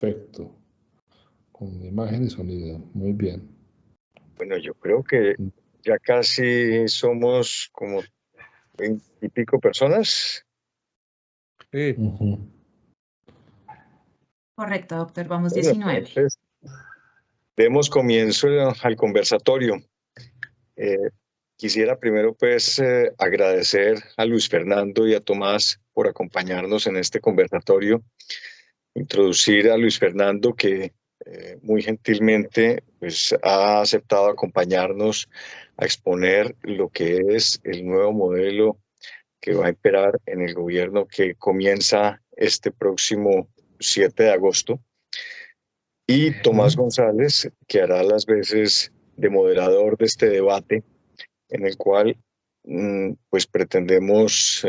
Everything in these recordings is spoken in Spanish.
Perfecto. Con imagen y sonido. Muy bien. Bueno, yo creo que ya casi somos como 20 y pico personas. Sí. Correcto, doctor, vamos Bueno, 19. entonces, demos comienzo al conversatorio. Quisiera primero pues agradecer a Luis Fernando y a Tomás por acompañarnos en este conversatorio. Introducir a Luis Fernando, que muy gentilmente pues, ha aceptado acompañarnos a exponer lo que es el nuevo modelo que va a imperar en el gobierno que comienza este próximo 7 de agosto. Y Tomás González, que hará las veces de moderador de este debate, en el cual pues pretendemos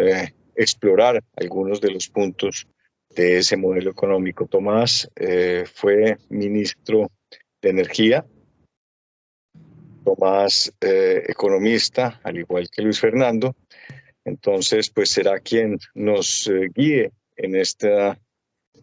explorar algunos de los puntos de ese modelo económico. Tomás fue ministro de Energía, Tomás economista, al igual que Luis Fernando. Entonces, pues será quien nos guíe en esta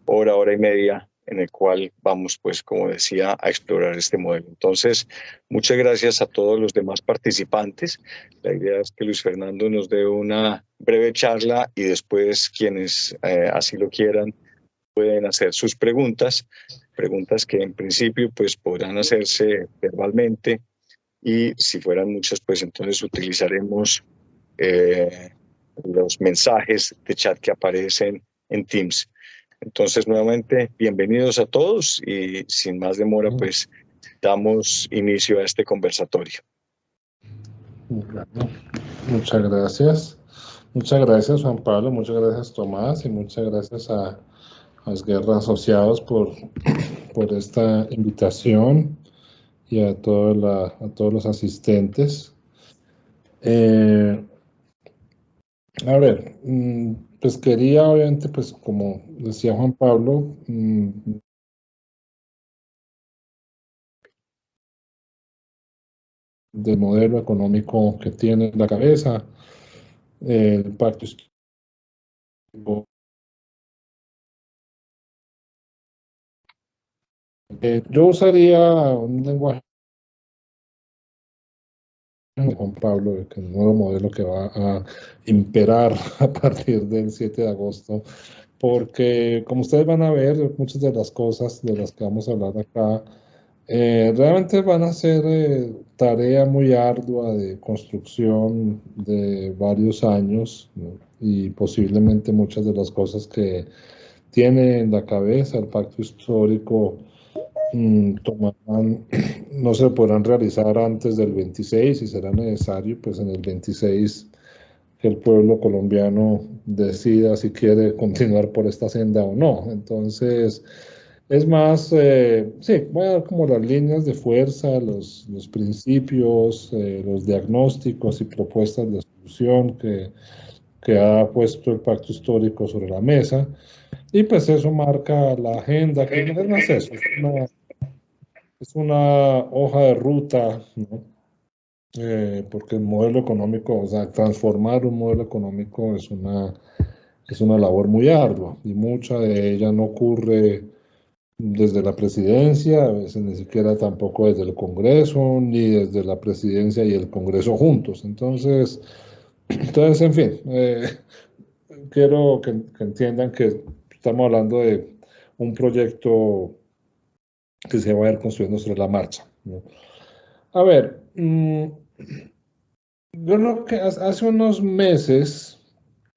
hora y media en el cual vamos, pues, como decía, a explorar este modelo. Entonces, muchas gracias a todos los demás participantes. La idea es que Luis Fernando nos dé una breve charla y después quienes así lo quieran pueden hacer sus preguntas que en principio pues podrán hacerse verbalmente y si fueran muchas pues entonces utilizaremos los mensajes de chat que aparecen en Teams. Entonces, nuevamente, bienvenidos a todos y sin más demora, pues damos inicio a este conversatorio. Muchas gracias. Muchas gracias, Juan Pablo. Muchas gracias, Tomás. Y muchas gracias a las Guerras Asociados por esta invitación y a todos los asistentes. A ver, pues quería, obviamente, pues como decía Juan Pablo, del modelo económico que tiene en la cabeza, el pacto histórico. Yo usaría un lenguaje de Juan Pablo, que es el nuevo modelo que va a imperar a partir del 7 de agosto, porque como ustedes van a ver, muchas de las cosas de las que vamos a hablar acá realmente van a ser tarea muy ardua de construcción de varios años, ¿no? Y posiblemente muchas de las cosas que tiene en la cabeza el pacto histórico no se podrán realizar antes del 26 y será necesario pues en el 26 que el pueblo colombiano decida si quiere continuar por esta senda o no. Entonces, es más, sí, voy a dar como las líneas de fuerza, los principios, los diagnósticos y propuestas de solución que ha puesto el pacto histórico sobre la mesa. Y pues eso marca la agenda, que no es más eso, es una hoja de ruta, ¿no? Porque el modelo económico, o sea, transformar un modelo económico es una labor muy ardua y mucha de ella no ocurre desde la presidencia, a veces ni siquiera tampoco desde el Congreso, ni desde la presidencia y el Congreso juntos. Entonces en fin, quiero que entiendan que estamos hablando de un proyecto que se va a ir construyendo sobre la marcha, ¿no? A ver, yo lo que hace unos meses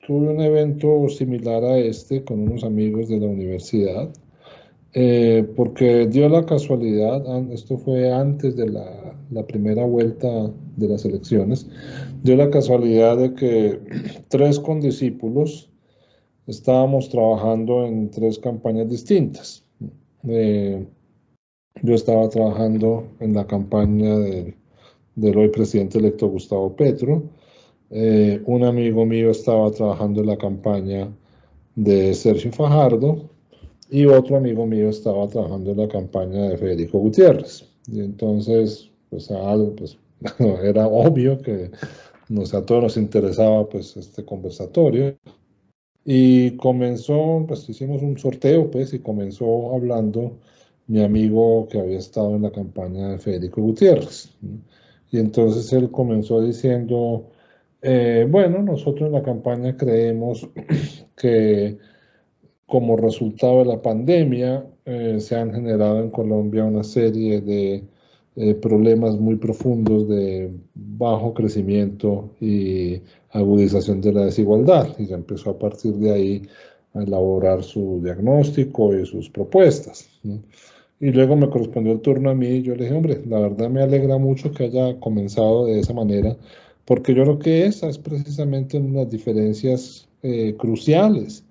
tuve un evento similar a este con unos amigos de la universidad, porque dio la casualidad, esto fue antes de la primera vuelta de las elecciones, dio la casualidad de que 3 condiscípulos estábamos trabajando en 3 campañas distintas. Yo estaba trabajando en la campaña del hoy presidente electo Gustavo Petro. Un amigo mío estaba trabajando en la campaña de Sergio Fajardo y otro amigo mío estaba trabajando en la campaña de Federico Gutiérrez. Y entonces, pues, era obvio que a todos nos interesaba pues, este conversatorio. Y comenzó, pues hicimos un sorteo, pues, y comenzó hablando mi amigo que había estado en la campaña de Federico Gutiérrez, ¿no? Y entonces él comenzó diciendo, bueno, nosotros en la campaña creemos que como resultado de la pandemia, se han generado en Colombia una serie de problemas muy profundos de bajo crecimiento y agudización de la desigualdad. Y ya empezó a partir de ahí a elaborar su diagnóstico y sus propuestas, ¿no? Y luego me correspondió el turno a mí y yo le dije, hombre, la verdad me alegra mucho que haya comenzado de esa manera, porque yo creo que esa es precisamente una de las diferencias cruciales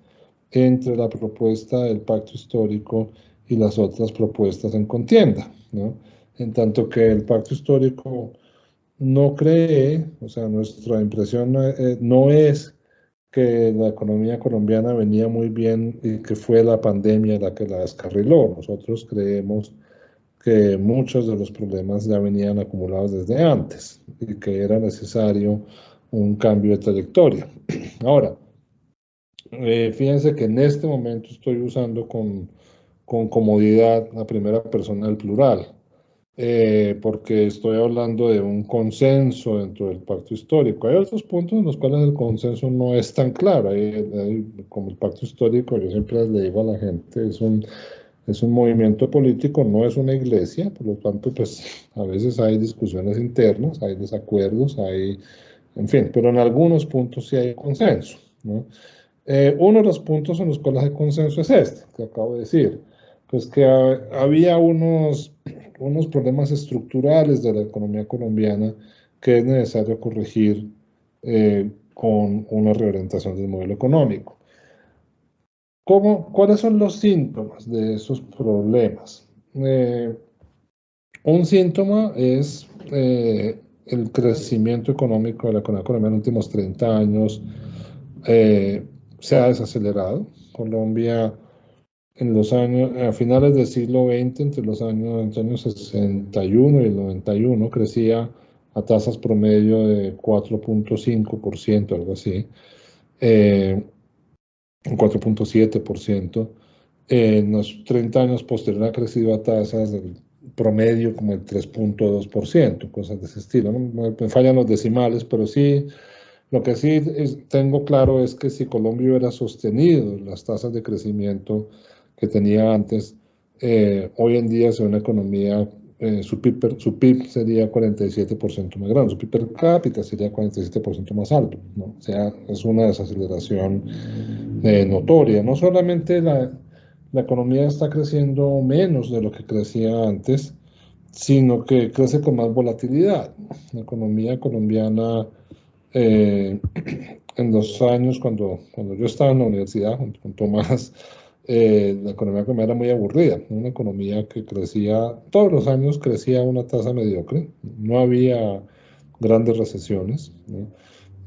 entre la propuesta del pacto histórico y las otras propuestas en contienda, ¿no? En tanto que el pacto histórico no cree, o sea, nuestra impresión no es que la economía colombiana venía muy bien y que fue la pandemia la que la descarriló. Nosotros creemos que muchos de los problemas ya venían acumulados desde antes y que era necesario un cambio de trayectoria. Ahora, fíjense que en este momento estoy usando con comodidad la primera persona del plural, porque estoy hablando de un consenso dentro del pacto histórico. Hay otros puntos en los cuales el consenso no es tan claro. Como el pacto histórico, yo siempre le digo a la gente, es un movimiento político, no es una iglesia, por lo tanto, pues a veces hay discusiones internas, hay desacuerdos, en fin, pero en algunos puntos sí hay consenso, ¿no? Uno de los puntos en los cuales hay consenso es este, que acabo de decir, pues que había unos problemas estructurales de la economía colombiana que es necesario corregir con una reorientación del modelo económico. ¿Cuáles son los síntomas de esos problemas? Un síntoma es el crecimiento económico de la economía colombiana en los últimos 30 años. Se ha desacelerado. Colombia en los años, a finales del siglo XX, entre los años 61 y el 91, crecía a tasas promedio de 4.5%, algo así, 4.7%. En los 30 años posteriores ha crecido a tasas del promedio como el 3.2%, cosas de ese estilo. ¿No? Me fallan los decimales, pero sí, lo que sí tengo claro es que si Colombia hubiera sostenido las tasas de crecimiento que tenía antes, hoy en día sería una economía, su PIB sería 47% más grande, su PIB per cápita sería 47% más alto, ¿no? O sea, es una desaceleración notoria. No solamente la economía está creciendo menos de lo que crecía antes, sino que crece con más volatilidad. La economía colombiana, en los años cuando yo estaba en la universidad con Tomás, la economía colombiana era muy aburrida, una economía que crecía, todos los años crecía a una tasa mediocre, no había grandes recesiones, ¿no?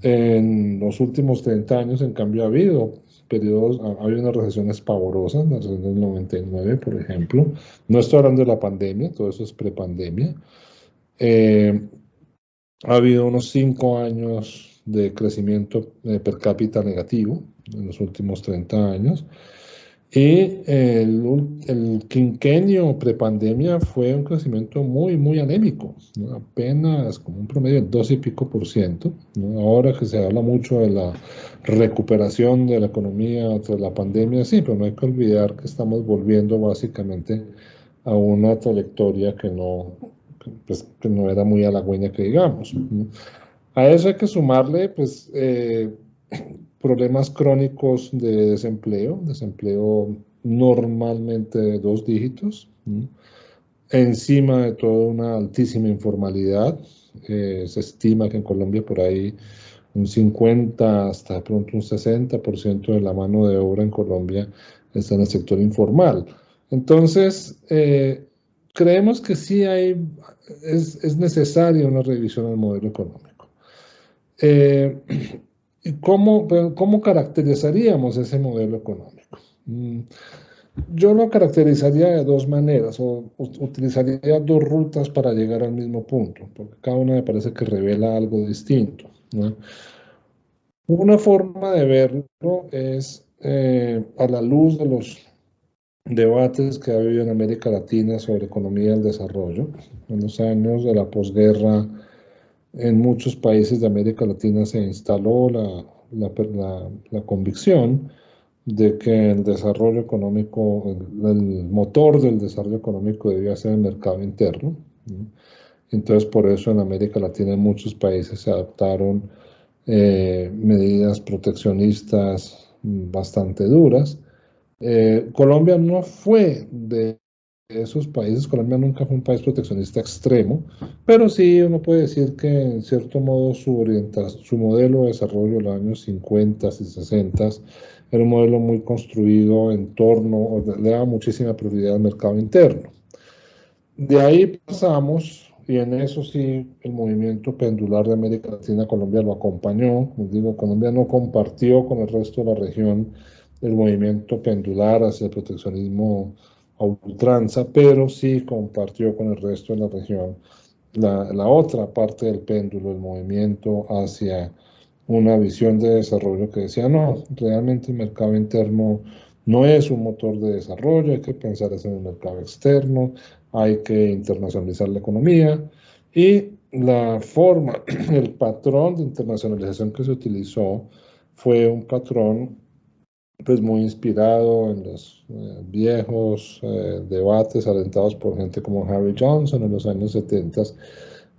En los últimos 30 años, en cambio, ha habido periodos, ha habido unas recesiones pavorosas, la recesión del 99, por ejemplo. No estoy hablando de la pandemia, todo eso es prepandemia. Ha habido unos 5 años de crecimiento per cápita negativo en los últimos 30 años. Y el quinquenio prepandemia fue un crecimiento muy, muy anémico, ¿no? Apenas como un promedio de 2 y pico por ciento, ¿no? Ahora que se habla mucho de la recuperación de la economía tras la pandemia, sí, pero no hay que olvidar que estamos volviendo básicamente a una trayectoria que no era muy halagüeña, que digamos, ¿no? A eso hay que sumarle, pues, problemas crónicos de desempleo normalmente de 2 dígitos, ¿no? Encima de todo una altísima informalidad. Se estima que en Colombia por ahí un 50 hasta de pronto un 60% de la mano de obra en Colombia está en el sector informal. Entonces, creemos que sí es necesaria una revisión del modelo económico. ¿Cómo caracterizaríamos ese modelo económico? Yo lo caracterizaría de dos maneras, o utilizaría dos rutas para llegar al mismo punto, porque cada una me parece que revela algo distinto, ¿no? Una forma de verlo es a la luz de los debates que ha habido en América Latina sobre economía del desarrollo. En los años de la posguerra, en muchos países de América Latina se instaló la convicción de que el desarrollo económico, el motor del desarrollo económico debía ser el mercado interno, ¿no? Entonces, por eso en América Latina en muchos países se adoptaron medidas proteccionistas bastante duras. Colombia no fue de esos países, Colombia nunca fue un país proteccionista extremo, pero sí uno puede decir que en cierto modo su modelo de desarrollo en los años 50 y 60 era un modelo muy construido en torno, le daba muchísima prioridad al mercado interno. De ahí pasamos, y en eso sí el movimiento pendular de América Latina, Colombia lo acompañó. Como digo, Colombia no compartió con el resto de la región el movimiento pendular hacia el proteccionismo a ultranza, pero sí compartió con el resto de la región la otra parte del péndulo, el movimiento hacia una visión de desarrollo que decía, no, realmente el mercado interno no es un motor de desarrollo, hay que pensar en el mercado externo, hay que internacionalizar la economía y la forma, el patrón de internacionalización que se utilizó fue un patrón pues muy inspirado en los viejos debates alentados por gente como Harry Johnson en los años 70,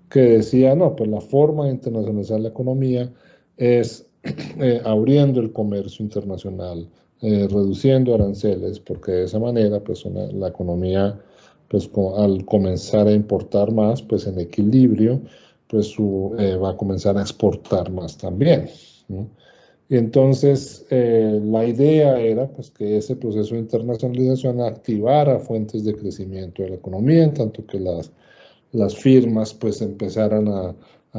que decía, no, pues la forma de internacionalizar la economía es abriendo el comercio internacional, reduciendo aranceles, porque de esa manera, pues la economía, pues al comenzar a importar más, pues en equilibrio, pues va a comenzar a exportar más también, ¿no? Y entonces la idea era pues, que ese proceso de internacionalización activara fuentes de crecimiento de la economía, en tanto que las firmas pues empezaran a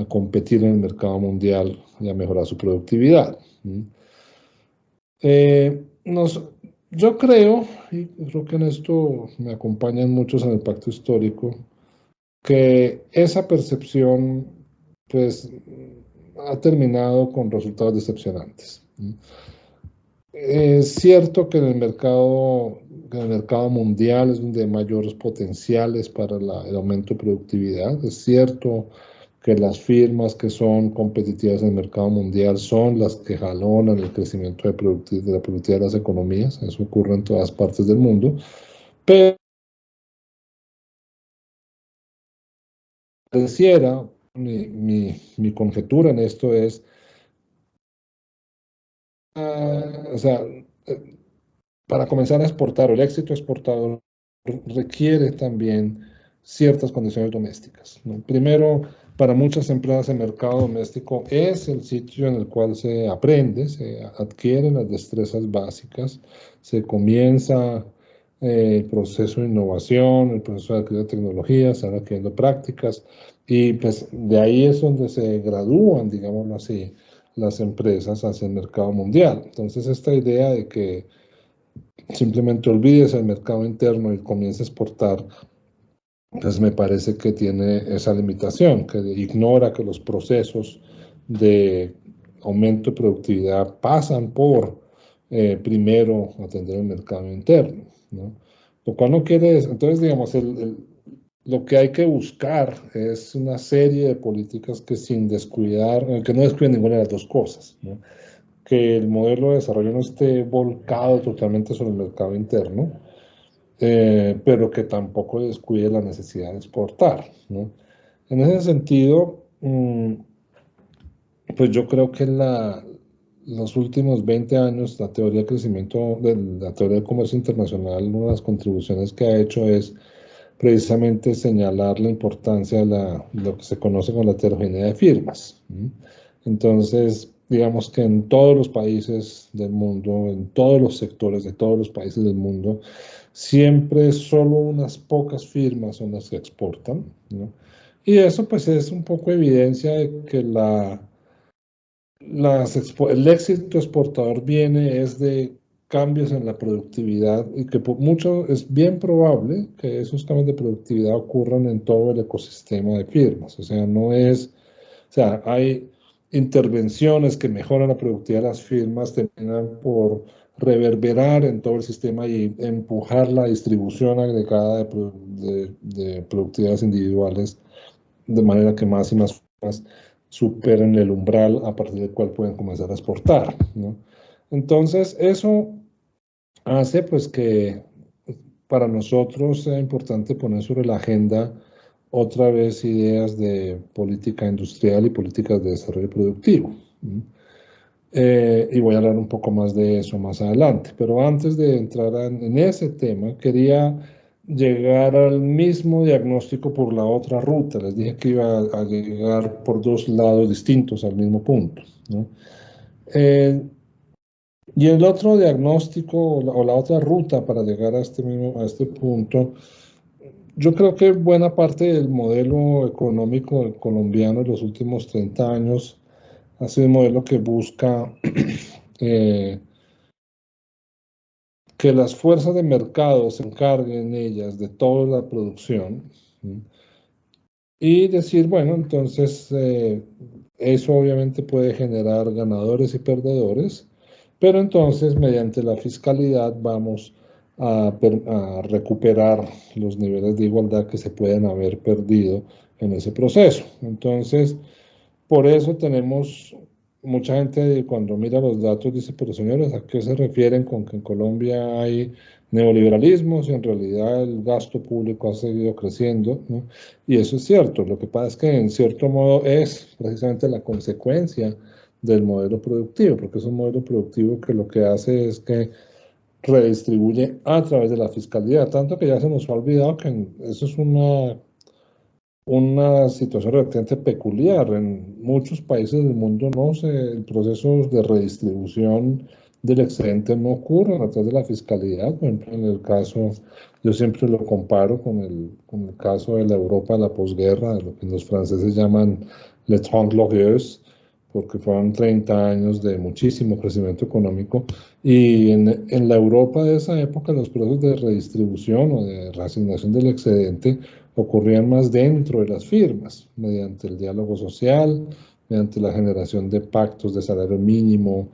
competir en el mercado mundial y a mejorar su productividad. Eh, nos, yo creo, y creo que en esto me acompañan muchos en el pacto histórico, que esa percepción pues ha terminado con resultados decepcionantes. Es cierto que en el mercado mundial es donde hay mayores potenciales para el aumento de productividad. Es cierto que las firmas que son competitivas en el mercado mundial son las que jalonan el crecimiento de la productividad de las economías. Eso ocurre en todas partes del mundo. Pero pareciera, mi conjetura en esto es, o sea, para comenzar a exportar, el éxito exportador requiere también ciertas condiciones domésticas, ¿no? Primero, para muchas empresas el mercado doméstico es el sitio en el cual se aprende, se adquieren las destrezas básicas, se comienza el proceso de innovación, el proceso de adquirir tecnologías, se van adquiriendo prácticas y pues de ahí es donde se gradúan, digámoslo así, las empresas hacia el mercado mundial. Entonces esta idea de que simplemente olvides el mercado interno y comience a exportar, pues me parece que tiene esa limitación, que ignora que los procesos de aumento de productividad pasan por primero atender el mercado interno, ¿no? Lo cual no quiere, entonces digamos, lo que hay que buscar es una serie de políticas que sin descuidar, que no descuiden ninguna de las dos cosas, ¿no? Que el modelo de desarrollo no esté volcado totalmente sobre el mercado interno, pero que tampoco descuide la necesidad de exportar, ¿no? En ese sentido, pues yo creo que los últimos 20 años, la teoría del crecimiento, la teoría del comercio internacional, una de las contribuciones que ha hecho es precisamente señalar la importancia de lo que se conoce como la heterogeneidad de firmas. Entonces, digamos que en todos los países del mundo, en todos los sectores de todos los países del mundo, siempre solo unas pocas firmas son las que exportan, ¿no? Y eso pues es un poco evidencia de que el éxito exportador viene es de cambios en la productividad y que por mucho es bien probable que esos cambios de productividad ocurran en todo el ecosistema de firmas. O sea, no es, o sea, hay intervenciones que mejoran la productividad de las firmas terminan por reverberar en todo el sistema y empujar la distribución agregada de productividades individuales de manera que más y más firmas superen el umbral a partir del cual pueden comenzar a exportar, ¿no? Entonces, eso hace pues que para nosotros sea importante poner sobre la agenda otra vez ideas de política industrial y políticas de desarrollo productivo. Y voy a hablar un poco más de eso más adelante. Pero antes de entrar en ese tema, quería llegar al mismo diagnóstico por la otra ruta. Les dije que iba a llegar por dos lados distintos al mismo punto, ¿no? Y el otro diagnóstico o la otra ruta para llegar a este punto, yo creo que buena parte del modelo económico colombiano en los últimos 30 años ha sido un modelo que busca que las fuerzas de mercado se encarguen ellas de toda la producción, ¿sí? Y decir, bueno, entonces eso obviamente puede generar ganadores y perdedores, pero entonces mediante la fiscalidad vamos a recuperar los niveles de igualdad que se pueden haber perdido en ese proceso. Entonces, por eso tenemos mucha gente cuando mira los datos dice, pero señores, ¿a qué se refieren con que en Colombia hay neoliberalismo si en realidad el gasto público ha seguido creciendo, ¿no? Y eso es cierto. Lo que pasa es que en cierto modo es precisamente la consecuencia del modelo productivo, porque es un modelo productivo que lo que hace es que redistribuye a través de la fiscalidad, tanto que ya se nos ha olvidado que eso es una situación relativamente peculiar. En muchos países del mundo el proceso de redistribución del excedente no ocurre a través de la fiscalidad. Por ejemplo, en el caso, yo siempre lo comparo con el caso de la Europa de la posguerra, de lo que los franceses llaman les Trente Glorieuses, porque fueron 30 años de muchísimo crecimiento económico. Y en la Europa de esa época, los procesos de redistribución o de reasignación del excedente ocurrían más dentro de las firmas, mediante el diálogo social, mediante la generación de pactos de salario mínimo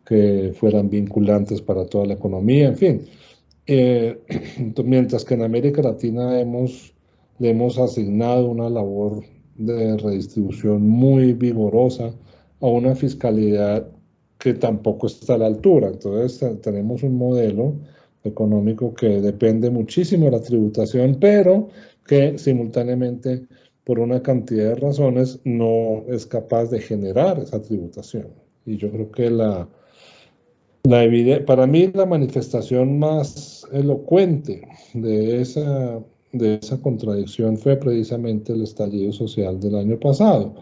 que fueran vinculantes para toda la economía, en fin. Mientras que en América Latina le hemos asignado una labor de redistribución muy vigorosa a una fiscalidad que tampoco está a la altura. Entonces tenemos un modelo económico que depende muchísimo de la tributación, pero que simultáneamente, por una cantidad de razones, no es capaz de generar esa tributación. Y yo creo que para mí la manifestación más elocuente de esa contradicción fue precisamente el estallido social del año pasado,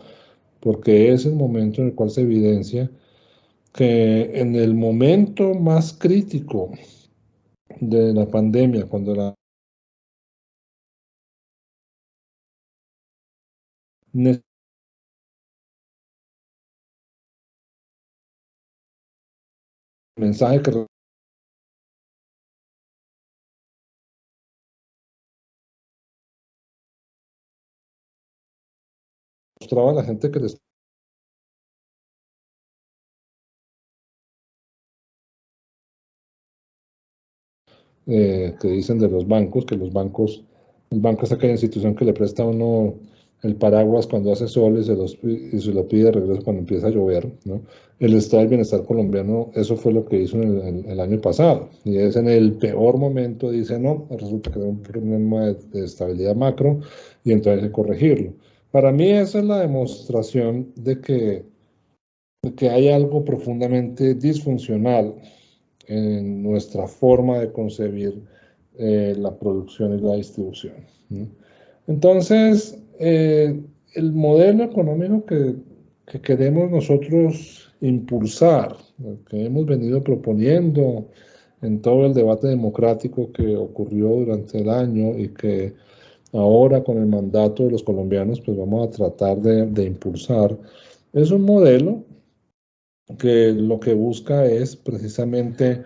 porque es el momento en el cual se evidencia que en el momento más crítico de la pandemia, cuando la mensaje que mostraba a la gente que dicen de los bancos, que el banco es aquella institución que le presta a uno el paraguas cuando hace sol y se lo pide de regreso cuando empieza a llover, ¿no? El estado del bienestar colombiano, eso fue lo que hizo el año pasado. Y es en el peor momento, dice, no, resulta que hay un problema de estabilidad macro y entonces hay que corregirlo. Para mí esa es la demostración de que hay algo profundamente disfuncional en nuestra forma de concebir la producción y la distribución, ¿no? Entonces, el modelo económico que queremos nosotros impulsar, que hemos venido proponiendo en todo el debate democrático que ocurrió durante el año y que ahora con el mandato de los colombianos pues vamos a tratar de impulsar, es un modelo que lo que busca es precisamente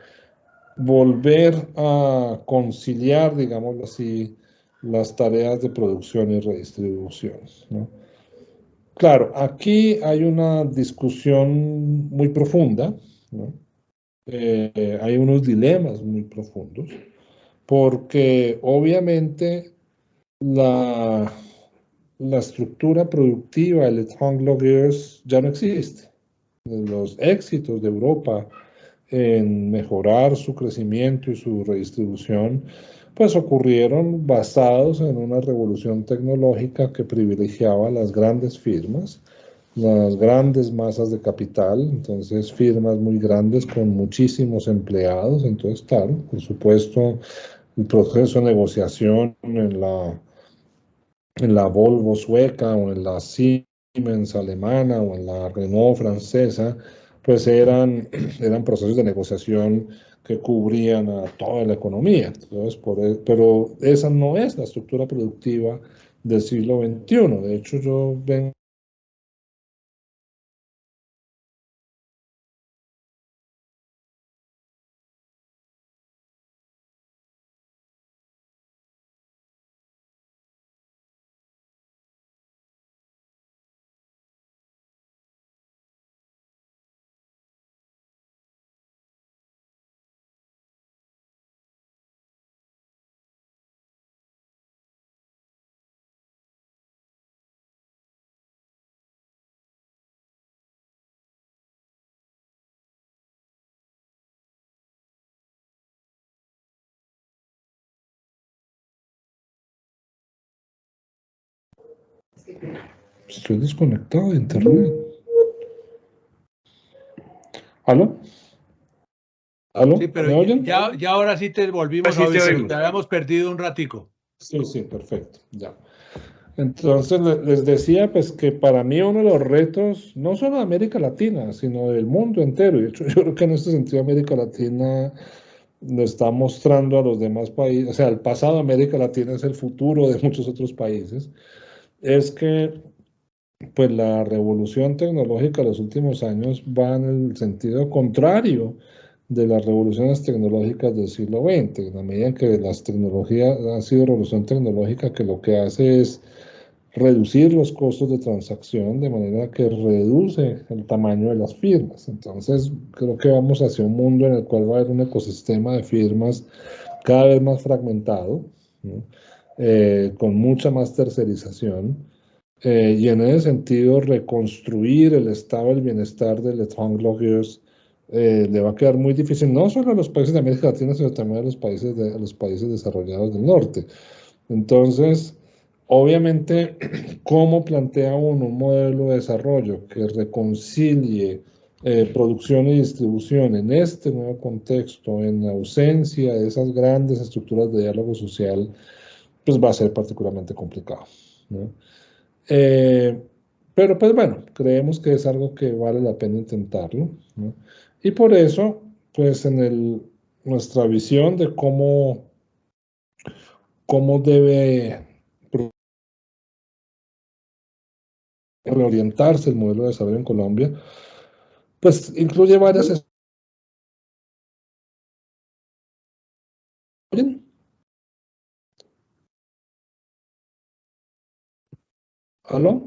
volver a conciliar, digámoslo así, las tareas de producción y redistribución, ¿no? Claro, aquí hay una discusión muy profunda, ¿no? Hay unos dilemas muy profundos, porque obviamente la, la estructura productiva de Les Honglogueurs ya no existe. Los éxitos de Europa en mejorar su crecimiento y su redistribución, pues ocurrieron basados en una revolución tecnológica que privilegiaba las grandes firmas, las grandes masas de capital, entonces firmas muy grandes con muchísimos empleados, entonces claro, por supuesto, el proceso de negociación en la Volvo sueca o en la Siemens alemana o en la Renault francesa, pues eran procesos de negociación que cubrían a toda la economía. Entonces, pero esa no es la estructura productiva del siglo XXI. De hecho, yo vengo Estoy desconectado de internet. ¿Aló? ¿Aló? Sí, pero ¿Me oyen? ya ahora sí te volvimos a oír, pero te habíamos perdido un ratico. Sí, sí, perfecto. Ya. Entonces les decía pues que para mí uno de los retos, no solo de América Latina, sino del mundo entero, y de hecho yo creo que en este sentido América Latina lo está mostrando a los demás países, o sea, el pasado de América Latina es el futuro de muchos otros países, es que pues la revolución tecnológica de los últimos años va en el sentido contrario de las revoluciones tecnológicas del siglo XX, en la medida en que las tecnologías ha sido revolución tecnológica que lo que hace es reducir los costos de transacción de manera que reduce el tamaño de las firmas. Entonces, creo que vamos hacia un mundo en el cual va a haber un ecosistema de firmas cada vez más fragmentado, ¿no? Con mucha más tercerización. Y en ese sentido, reconstruir el estado del bienestar de Les Honglogueurs le va a quedar muy difícil, no solo a los países de América Latina, sino también a los países desarrollados del norte. Entonces, obviamente, ¿cómo plantea uno un modelo de desarrollo que reconcilie producción y distribución en este nuevo contexto, en ausencia de esas grandes estructuras de diálogo social? Pues va a ser particularmente complicado, ¿no? Eh, pero pues bueno, creemos que es algo que vale la pena intentarlo, ¿no? Y por eso, pues nuestra visión de cómo debe reorientarse el modelo de desarrollo en Colombia, pues incluye varias... ¿Aló?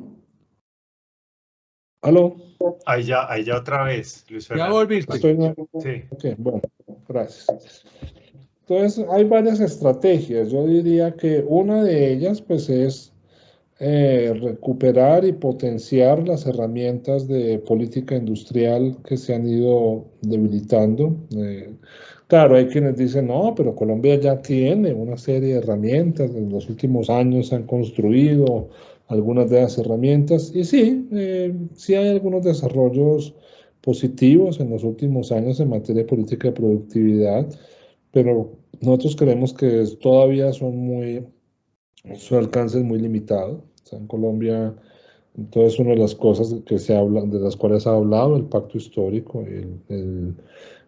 ¿Aló? Ahí ya otra vez, Luis Ya Fernando. volviste. Sí. Ok, bueno, gracias. Entonces, hay varias estrategias. Yo diría que una de ellas, pues, es recuperar y potenciar las herramientas de política industrial que se han ido debilitando. Claro, hay quienes dicen, no, pero Colombia ya tiene una serie de herramientas, en los últimos años se han construido algunas de las herramientas, y sí, sí hay algunos desarrollos positivos en los últimos años en materia de política de productividad, pero nosotros creemos que todavía su alcance es muy limitado. O sea, en Colombia, entonces una de las cosas que se hablan, de las cuales ha hablado el pacto histórico, el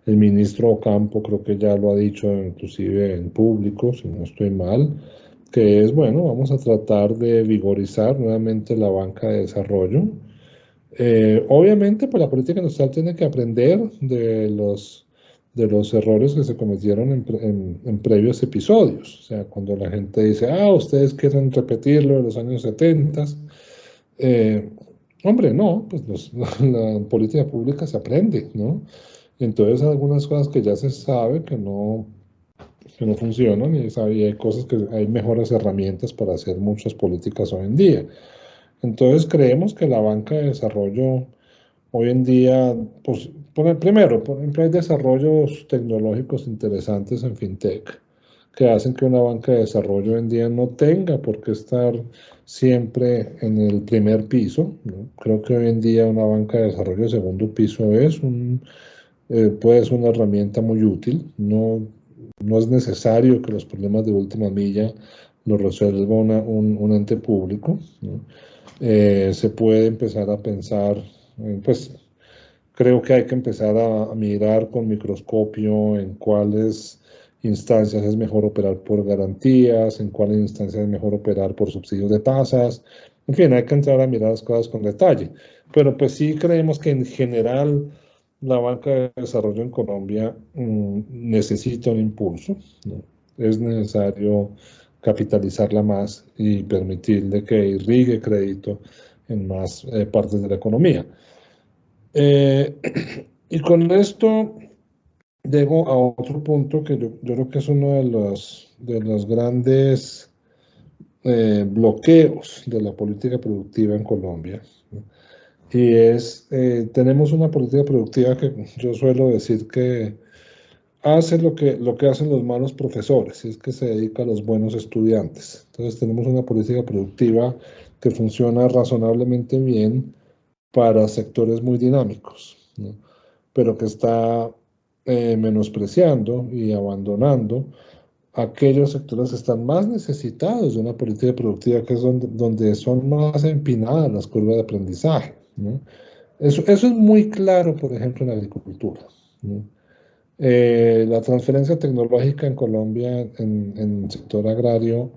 ministro Ocampo creo que ya lo ha dicho inclusive en público, si no estoy mal, que es, bueno, vamos a tratar de vigorizar nuevamente la banca de desarrollo. Obviamente, pues la política industrial tiene que aprender de los errores que se cometieron en previos episodios. O sea, cuando la gente dice, ustedes quieren repetir lo de los años 70, Hombre, no, pues la política pública se aprende, ¿no? Entonces hay algunas cosas que ya se sabe que no funcionan y hay cosas que hay mejores herramientas para hacer muchas políticas hoy en día. Entonces creemos que la banca de desarrollo hoy en día, pues, primero, por ejemplo, hay desarrollos tecnológicos interesantes en FinTech que hacen que una banca de desarrollo hoy en día no tenga por qué estar siempre en el primer piso, ¿no? Creo que hoy en día una banca de desarrollo de segundo piso puede ser una herramienta muy útil. No es necesario que los problemas de última milla los resuelva un ente público, ¿no? Se puede empezar a pensar, pues creo que hay que empezar a mirar con microscopio en cuáles instancias es mejor operar por garantías, en cuáles instancias es mejor operar por subsidios de tasas. En fin, hay que entrar a mirar las cosas con detalle. Pero pues sí creemos que en general la banca de desarrollo en Colombia necesita un impulso, ¿no? Es necesario capitalizarla más y permitirle que irrigue crédito en más partes de la economía. Y con esto llego a otro punto que yo creo que es uno de los grandes bloqueos de la política productiva en Colombia, ¿no? Y tenemos una política productiva que yo suelo decir que hace lo que hacen los malos profesores, y es que se dedica a los buenos estudiantes. Entonces tenemos una política productiva que funciona razonablemente bien para sectores muy dinámicos, ¿no? Pero que está menospreciando y abandonando aquellos sectores que están más necesitados de una política productiva, que es donde son más empinadas las curvas de aprendizaje, ¿no? Eso es muy claro, por ejemplo, en la agricultura, ¿no? La transferencia tecnológica en Colombia en el sector agrario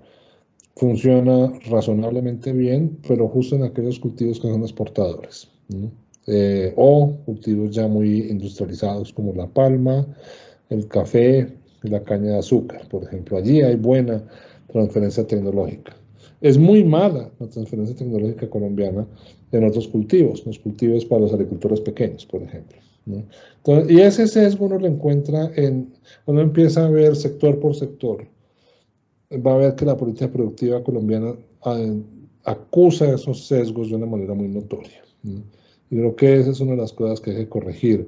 funciona razonablemente bien, pero justo en aquellos cultivos que son exportadores, ¿no? O cultivos ya muy industrializados como la palma, el café y la caña de azúcar, por ejemplo. Allí hay buena transferencia tecnológica. Es muy mala la transferencia tecnológica colombiana en otros cultivos, los cultivos para los agricultores pequeños, por ejemplo, ¿no? Entonces, y ese sesgo uno lo encuentra uno empieza a ver sector por sector, va a ver que la política productiva colombiana acusa esos sesgos de una manera muy notoria, ¿no? Y creo que esa es una de las cosas que hay que corregir.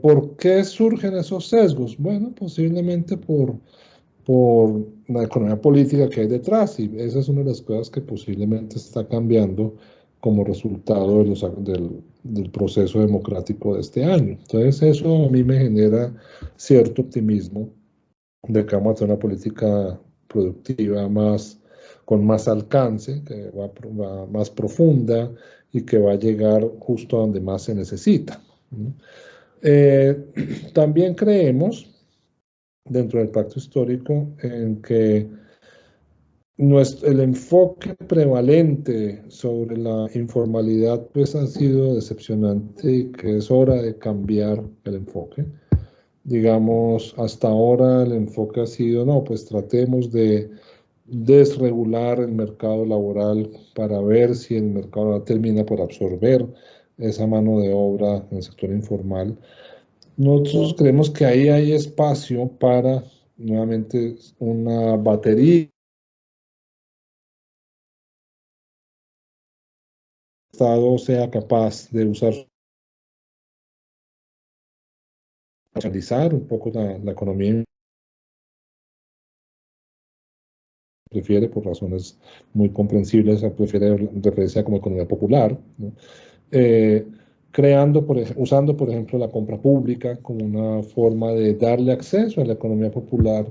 ¿Por qué surgen esos sesgos? Bueno, posiblemente por la economía política que hay detrás, y esa es una de las cosas que posiblemente está cambiando como resultado del proceso democrático de este año. Entonces eso a mí me genera cierto optimismo de que vamos a tener una política productiva con más alcance, que va más profunda y que va a llegar justo a donde más se necesita, ¿no? También creemos, dentro del pacto histórico, en que el enfoque prevalente sobre la informalidad pues ha sido decepcionante y que es hora de cambiar el enfoque. Digamos, hasta ahora el enfoque ha sido, no, pues tratemos de desregular el mercado laboral para ver si el mercado laboral termina por absorber esa mano de obra en el sector informal. Nosotros creemos que ahí hay espacio para, nuevamente, una batería. El Estado sea capaz de analizar un poco la economía, prefiere por razones muy comprensibles, prefiere referencia como economía popular, ¿no? Usando, por ejemplo, la compra pública como una forma de darle acceso a la economía popular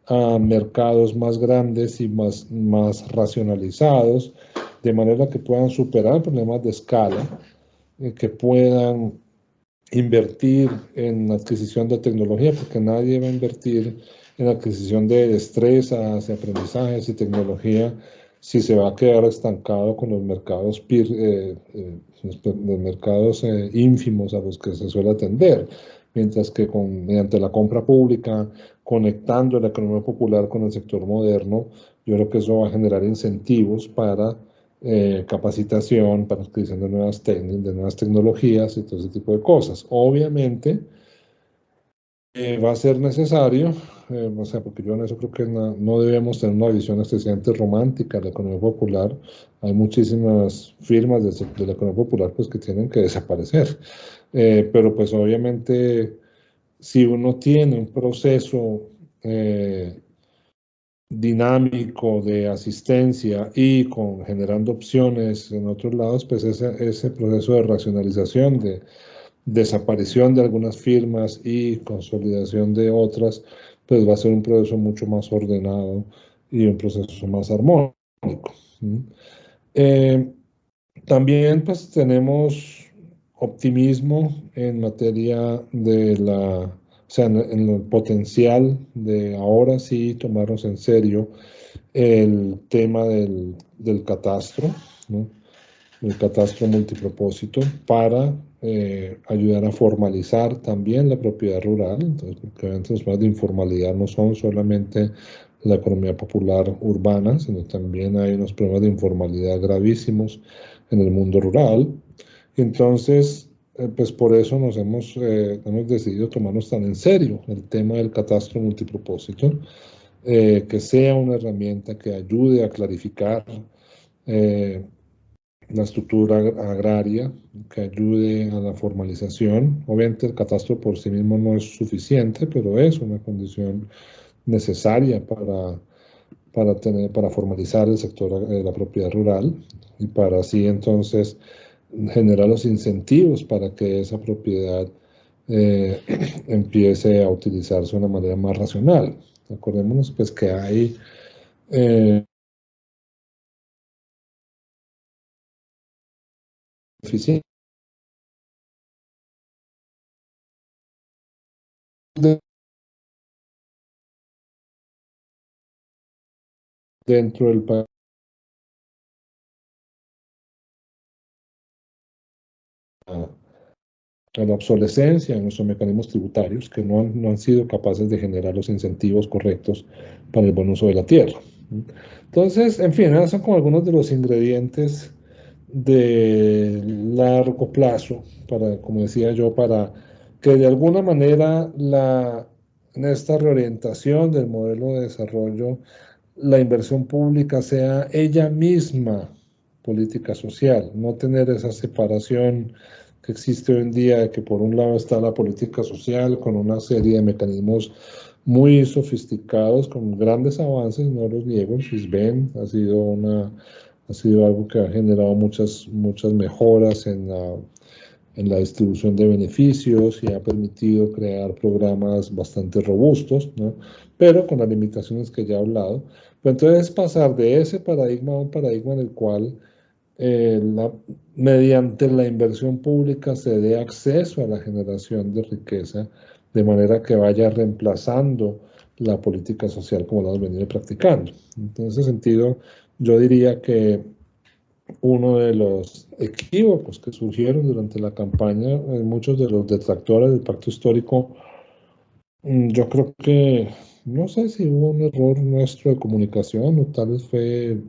a mercados más grandes y más racionalizados, de manera que puedan superar problemas de escala, que puedan invertir en adquisición de tecnología, porque nadie va a invertir en adquisición de destrezas, de aprendizajes y tecnología si se va a quedar estancado con los mercados, los mercados ínfimos a los que se suele atender, mientras que mediante la compra pública, conectando la economía popular con el sector moderno, yo creo que eso va a generar incentivos para capacitación para adquisición de nuevas técnicas, de nuevas tecnologías y todo ese tipo de cosas. Obviamente, va a ser necesario, o sea, porque yo en eso creo que no debemos tener una visión excesivamente romántica de la economía popular. Hay muchísimas firmas de la economía popular pues, que tienen que desaparecer. Pero pues obviamente, si uno tiene un proceso dinámico de asistencia y generando opciones en otros lados, pues ese proceso de racionalización, de desaparición de algunas firmas y consolidación de otras, pues va a ser un proceso mucho más ordenado y un proceso más armónico. También pues tenemos optimismo en materia de o sea, en el potencial de ahora sí tomarnos en serio el tema del catastro, ¿no? El catastro multipropósito para ayudar a formalizar también la propiedad rural. Entonces, porque los problemas de informalidad no son solamente la economía popular urbana, sino también hay unos problemas de informalidad gravísimos en el mundo rural. Entonces, pues por eso hemos decidido tomarnos tan en serio el tema del catastro multipropósito, que sea una herramienta que ayude a clarificar la estructura agraria, que ayude a la formalización. Obviamente el catastro por sí mismo no es suficiente, pero es una condición necesaria para formalizar el sector de la propiedad rural y para así entonces generar los incentivos para que esa propiedad empiece a utilizarse de una manera más racional. Acordémonos pues que hay eficiencia dentro del país. A la obsolescencia en nuestros mecanismos tributarios que no han sido capaces de generar los incentivos correctos para el buen uso de la tierra. Entonces, en fin, esos son como algunos de los ingredientes de largo plazo, como decía yo, para que de alguna manera en esta reorientación del modelo de desarrollo, la inversión pública sea ella misma política social, no tener esa separación que existe hoy en día, de que por un lado está la política social con una serie de mecanismos muy sofisticados, con grandes avances, no los niego. SISBEN ha sido algo que ha generado muchas mejoras en la distribución de beneficios y ha permitido crear programas bastante robustos, ¿no? Pero con las limitaciones que ya he hablado. Pero entonces pasar de ese paradigma a un paradigma en el cual mediante la inversión pública se dé acceso a la generación de riqueza de manera que vaya reemplazando la política social como la hemos venido practicando. En ese sentido, yo diría que uno de los equívocos que surgieron durante la campaña, muchos de los detractores del pacto histórico, yo creo que, no sé si hubo un error nuestro de comunicación o tal vez fue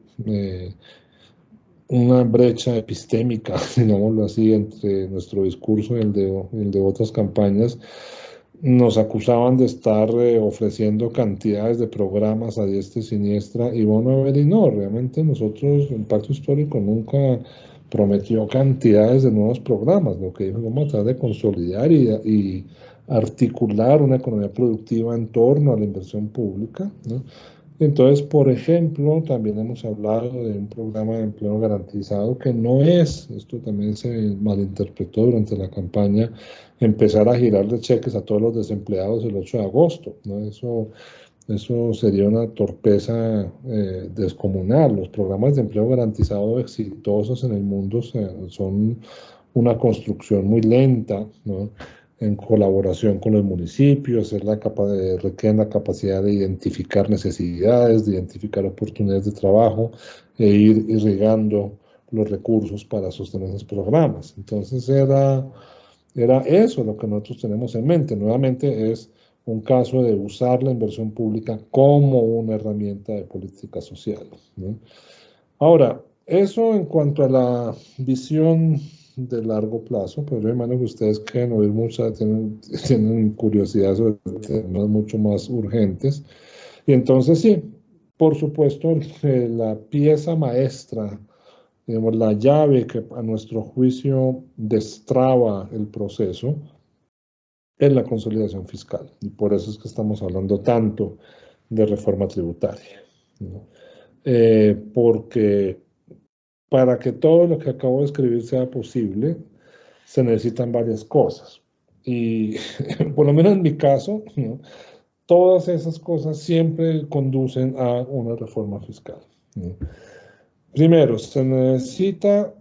una brecha epistémica, digámoslo así, entre nuestro discurso y el de otras campañas. Nos acusaban de estar ofreciendo cantidades de programas a diestra y siniestra, y bueno, a ver, y no, realmente nosotros, el Pacto Histórico nunca prometió cantidades de nuevos programas. Lo que dijo, vamos a tratar de consolidar y articular una economía productiva en torno a la inversión pública, ¿no? Entonces, por ejemplo, también hemos hablado de un programa de empleo garantizado que no es, esto también se malinterpretó durante la campaña, empezar a girarle cheques a todos los desempleados el 8 de agosto, ¿no? Eso sería una torpeza descomunal. Los programas de empleo garantizado exitosos en el mundo son una construcción muy lenta, ¿no? En colaboración con los municipios, requieren la capacidad de identificar necesidades, de identificar oportunidades de trabajo e ir irrigando los recursos para sostener esos programas. Entonces era eso lo que nosotros tenemos en mente. Nuevamente es un caso de usar la inversión pública como una herramienta de política social, ¿no? Ahora, eso en cuanto a la visión de largo plazo, pues yo imagino que ustedes quieren oír mucho, tienen curiosidad sobre temas mucho más urgentes. Y entonces sí, por supuesto, la pieza maestra, digamos, la llave que a nuestro juicio destraba el proceso es la consolidación fiscal. Y por eso es que estamos hablando tanto de reforma tributaria, ¿no? Porque para que todo lo que acabo de escribir sea posible, se necesitan varias cosas. Y por lo menos en mi caso, ¿no?, todas esas cosas siempre conducen a una reforma fiscal, ¿no? Primero, se necesita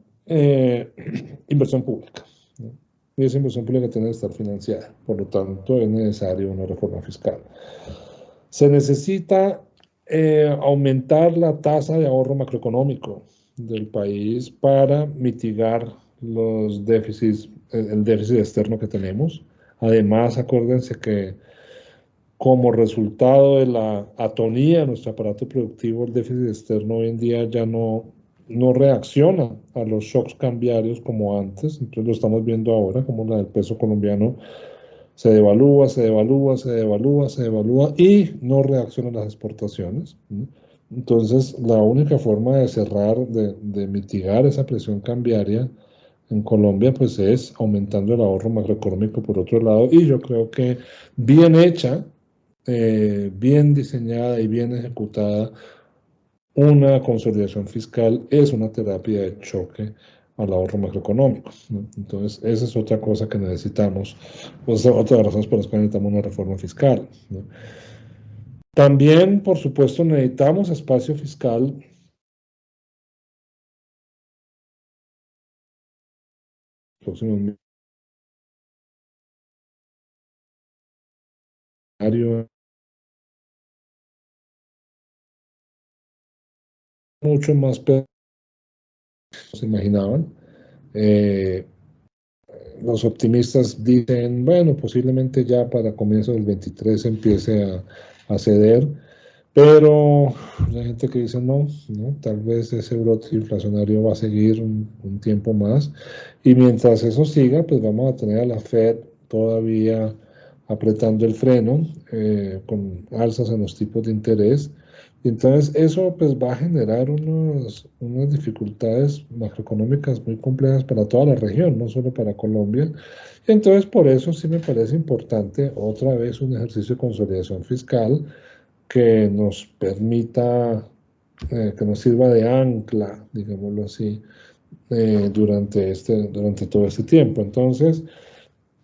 inversión pública, ¿no? Y esa inversión pública tiene que estar financiada. Por lo tanto, es necesaria una reforma fiscal. Se necesita aumentar la tasa de ahorro macroeconómico del país para mitigar los déficits, el déficit externo que tenemos. Además, acuérdense que como resultado de la atonía de nuestro aparato productivo, el déficit externo hoy en día ya no reacciona a los shocks cambiarios como antes. Entonces lo estamos viendo ahora, como la del peso colombiano se devalúa, se devalúa, se devalúa, se devalúa y no reacciona a las exportaciones. Entonces, la única forma de cerrar, de mitigar esa presión cambiaria en Colombia, pues es aumentando el ahorro macroeconómico por otro lado. Y yo creo que bien hecha, bien diseñada y bien ejecutada, una consolidación fiscal es una terapia de choque al ahorro macroeconómico, ¿no? Entonces, esa es otra cosa que necesitamos, pues, otra de las razones por las que necesitamos una reforma fiscal, ¿no? También, por supuesto, necesitamos espacio fiscal próximo mucho más peor de lo que se imaginaban. Los optimistas dicen, bueno, posiblemente ya para comienzos del 23 empiece a ceder, pero hay gente que dice no, tal vez ese brote inflacionario va a seguir un tiempo más, y mientras eso siga, pues vamos a tener a la Fed todavía apretando el freno, con alzas en los tipos de interés. Y entonces eso pues va a generar unas dificultades macroeconómicas muy complejas para toda la región, no solo para Colombia. Y entonces por eso sí me parece importante otra vez un ejercicio de consolidación fiscal que nos permita, que nos sirva de ancla, digámoslo así, durante todo este tiempo. Entonces,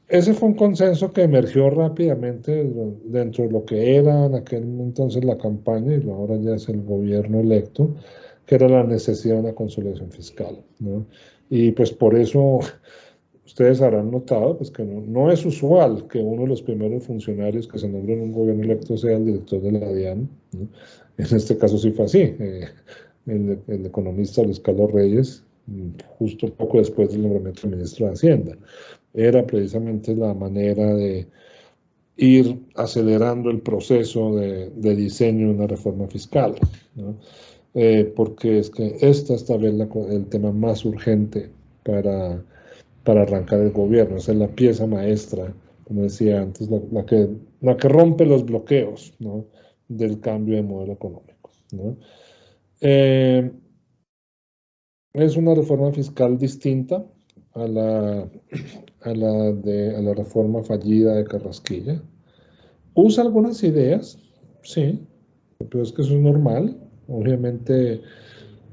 ese fue un consenso que emergió rápidamente dentro de lo que era en aquel entonces la campaña, y ahora ya es el gobierno electo, que era la necesidad de una consolidación fiscal, ¿no? Y pues por eso ustedes habrán notado pues, que no es usual que uno de los primeros funcionarios que se nombra en un gobierno electo sea el director de la DIAN, ¿no? En este caso sí fue así. El economista Luis Carlos Reyes, justo poco después del nombramiento del ministro de Hacienda, era precisamente la manera de ir acelerando el proceso de diseño de una reforma fiscal, ¿no? Porque es que esta es tal vez el tema más urgente para arrancar el gobierno. Esa es la pieza maestra, como decía antes, la que rompe los bloqueos, ¿no?, del cambio de modelo económico, ¿no? Es una reforma fiscal distinta a la reforma fallida de Carrasquilla. Usa algunas ideas, sí, pero es que eso es normal. Obviamente,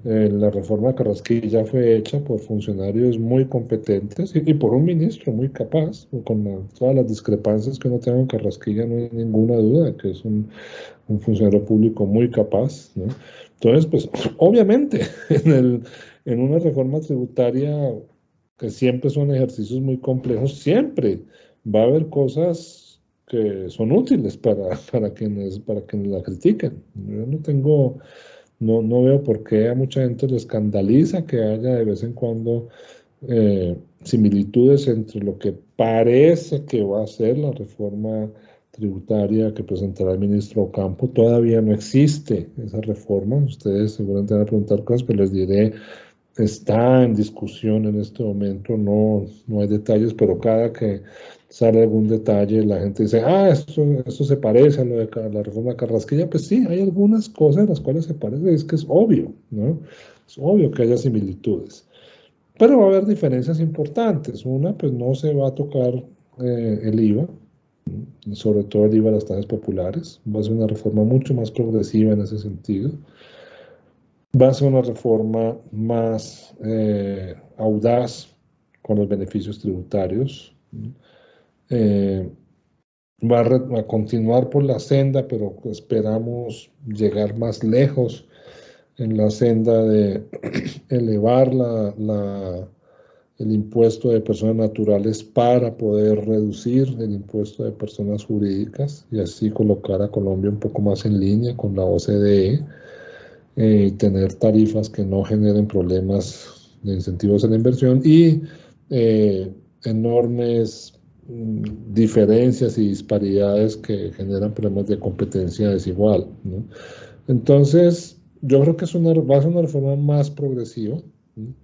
la reforma de Carrasquilla fue hecha por funcionarios muy competentes y por un ministro muy capaz, con todas las discrepancias que uno tenga en Carrasquilla, no hay ninguna duda de que es un funcionario público muy capaz, ¿no? Entonces, pues obviamente en una reforma tributaria, que siempre son ejercicios muy complejos, siempre va a haber cosas que son útiles para quienes la critiquen. Yo no veo por qué a mucha gente le escandaliza que haya de vez en cuando similitudes entre lo que parece que va a ser la reforma tributaria que presentará el ministro Ocampo. Todavía no existe esa reforma. Ustedes seguramente van a preguntar cosas, pero les diré, está en discusión en este momento, no hay detalles, pero cada que sale algún detalle, la gente dice, esto se parece a lo de la reforma Carrasquilla. Pues sí, hay algunas cosas en las cuales se parece, es que es obvio, ¿no? Es obvio que haya similitudes. Pero va a haber diferencias importantes. Una, pues no se va a tocar el IVA, sobre todo el IVA de las tasas populares. Va a ser una reforma mucho más progresiva en ese sentido. Va a ser una reforma más audaz con los beneficios tributarios. Va a continuar por la senda, pero esperamos llegar más lejos en la senda de elevar el impuesto de personas naturales para poder reducir el impuesto de personas jurídicas y así colocar a Colombia un poco más en línea con la OCDE y tener tarifas que no generen problemas de incentivos a la inversión y enormes diferencias y disparidades que generan problemas de competencia desigual, ¿no? Entonces, yo creo que va a ser una reforma más progresiva, ¿sí?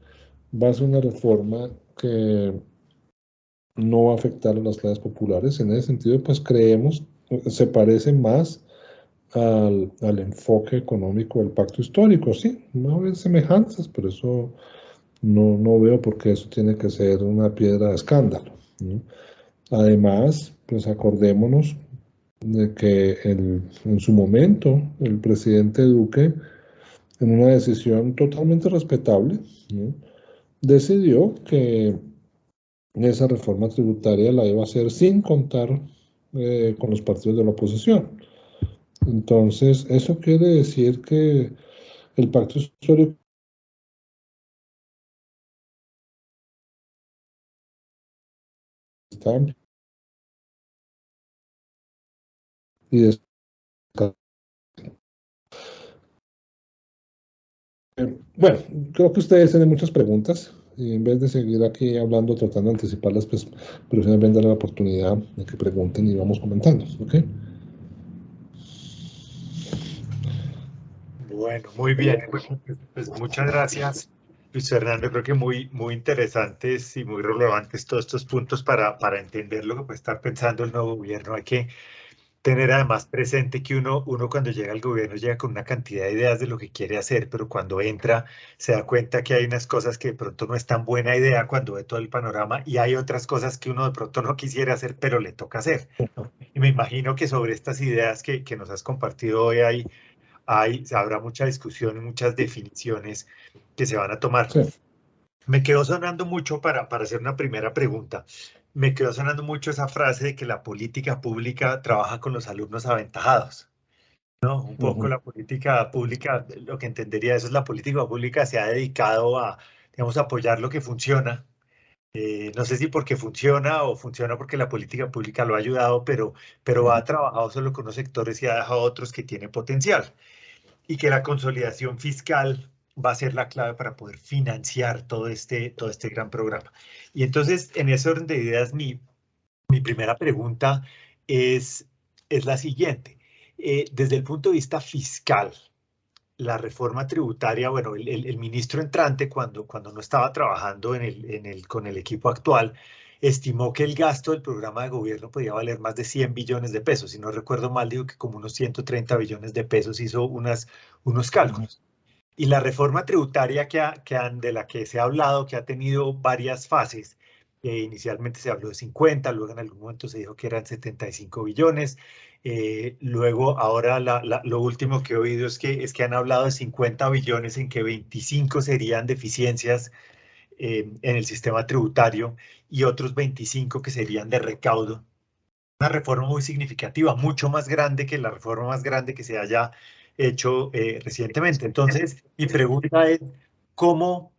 Va a ser una reforma que no va a afectar a las clases populares. En ese sentido, pues creemos, se parece más al enfoque económico del pacto histórico. Sí, va a haber semejanzas, pero eso no veo por qué eso tiene que ser una piedra de escándalo, ¿no? Además, pues acordémonos de que en su momento el presidente Duque, en una decisión totalmente respetable, ¿no?, decidió que esa reforma tributaria la iba a hacer sin contar con los partidos de la oposición. Entonces, eso quiere decir que el pacto histórico está y bueno, creo que ustedes tienen muchas preguntas y en vez de seguir aquí hablando, tratando de anticiparlas, pues prefiero darle la oportunidad de que pregunten y vamos comentando, ¿ok? Bueno, muy bien. Pues muchas gracias, Luis Fernando. Creo que muy interesantes y muy relevantes todos estos puntos para entender lo que puede estar pensando el nuevo gobierno. Hay que tener además presente que uno cuando llega al gobierno llega con una cantidad de ideas de lo que quiere hacer, pero cuando entra se da cuenta que hay unas cosas que de pronto no es tan buena idea cuando ve todo el panorama y hay otras cosas que uno de pronto no quisiera hacer, pero le toca hacer, ¿no? Y me imagino que sobre estas ideas que nos has compartido hoy habrá mucha discusión y muchas definiciones que se van a tomar. Sí. Me quedó sonando mucho para hacer una primera pregunta. Me quedó sonando mucho esa frase de que la política pública trabaja con los alumnos aventajados, ¿no? Un poco la política pública, lo que entendería eso es la política pública se ha dedicado a, digamos, apoyar lo que funciona. No sé si porque funciona o funciona porque la política pública lo ha ayudado, pero ha trabajado solo con unos sectores y ha dejado otros que tienen potencial. Y que la consolidación fiscal va a ser la clave para poder financiar todo este gran programa. Y entonces, en ese orden de ideas, mi primera pregunta es la siguiente. Desde el punto de vista fiscal, la reforma tributaria, bueno, el ministro entrante, cuando no estaba trabajando con el equipo actual, estimó que el gasto del programa de gobierno podía valer más de 100 billones de pesos. Si no recuerdo mal, dijo que como unos 130 billones de pesos hizo unos cálculos. Y la reforma tributaria de la que se ha hablado, que ha tenido varias fases, inicialmente se habló de 50, luego en algún momento se dijo que eran 75 billones. Luego, ahora lo último que he oído es que han hablado de 50 billones en que 25 serían deficiencias en el sistema tributario y otros 25 que serían de recaudo. Una reforma muy significativa, mucho más grande que la reforma más grande que se haya hecho recientemente. Entonces, mi pregunta es, ¿cómo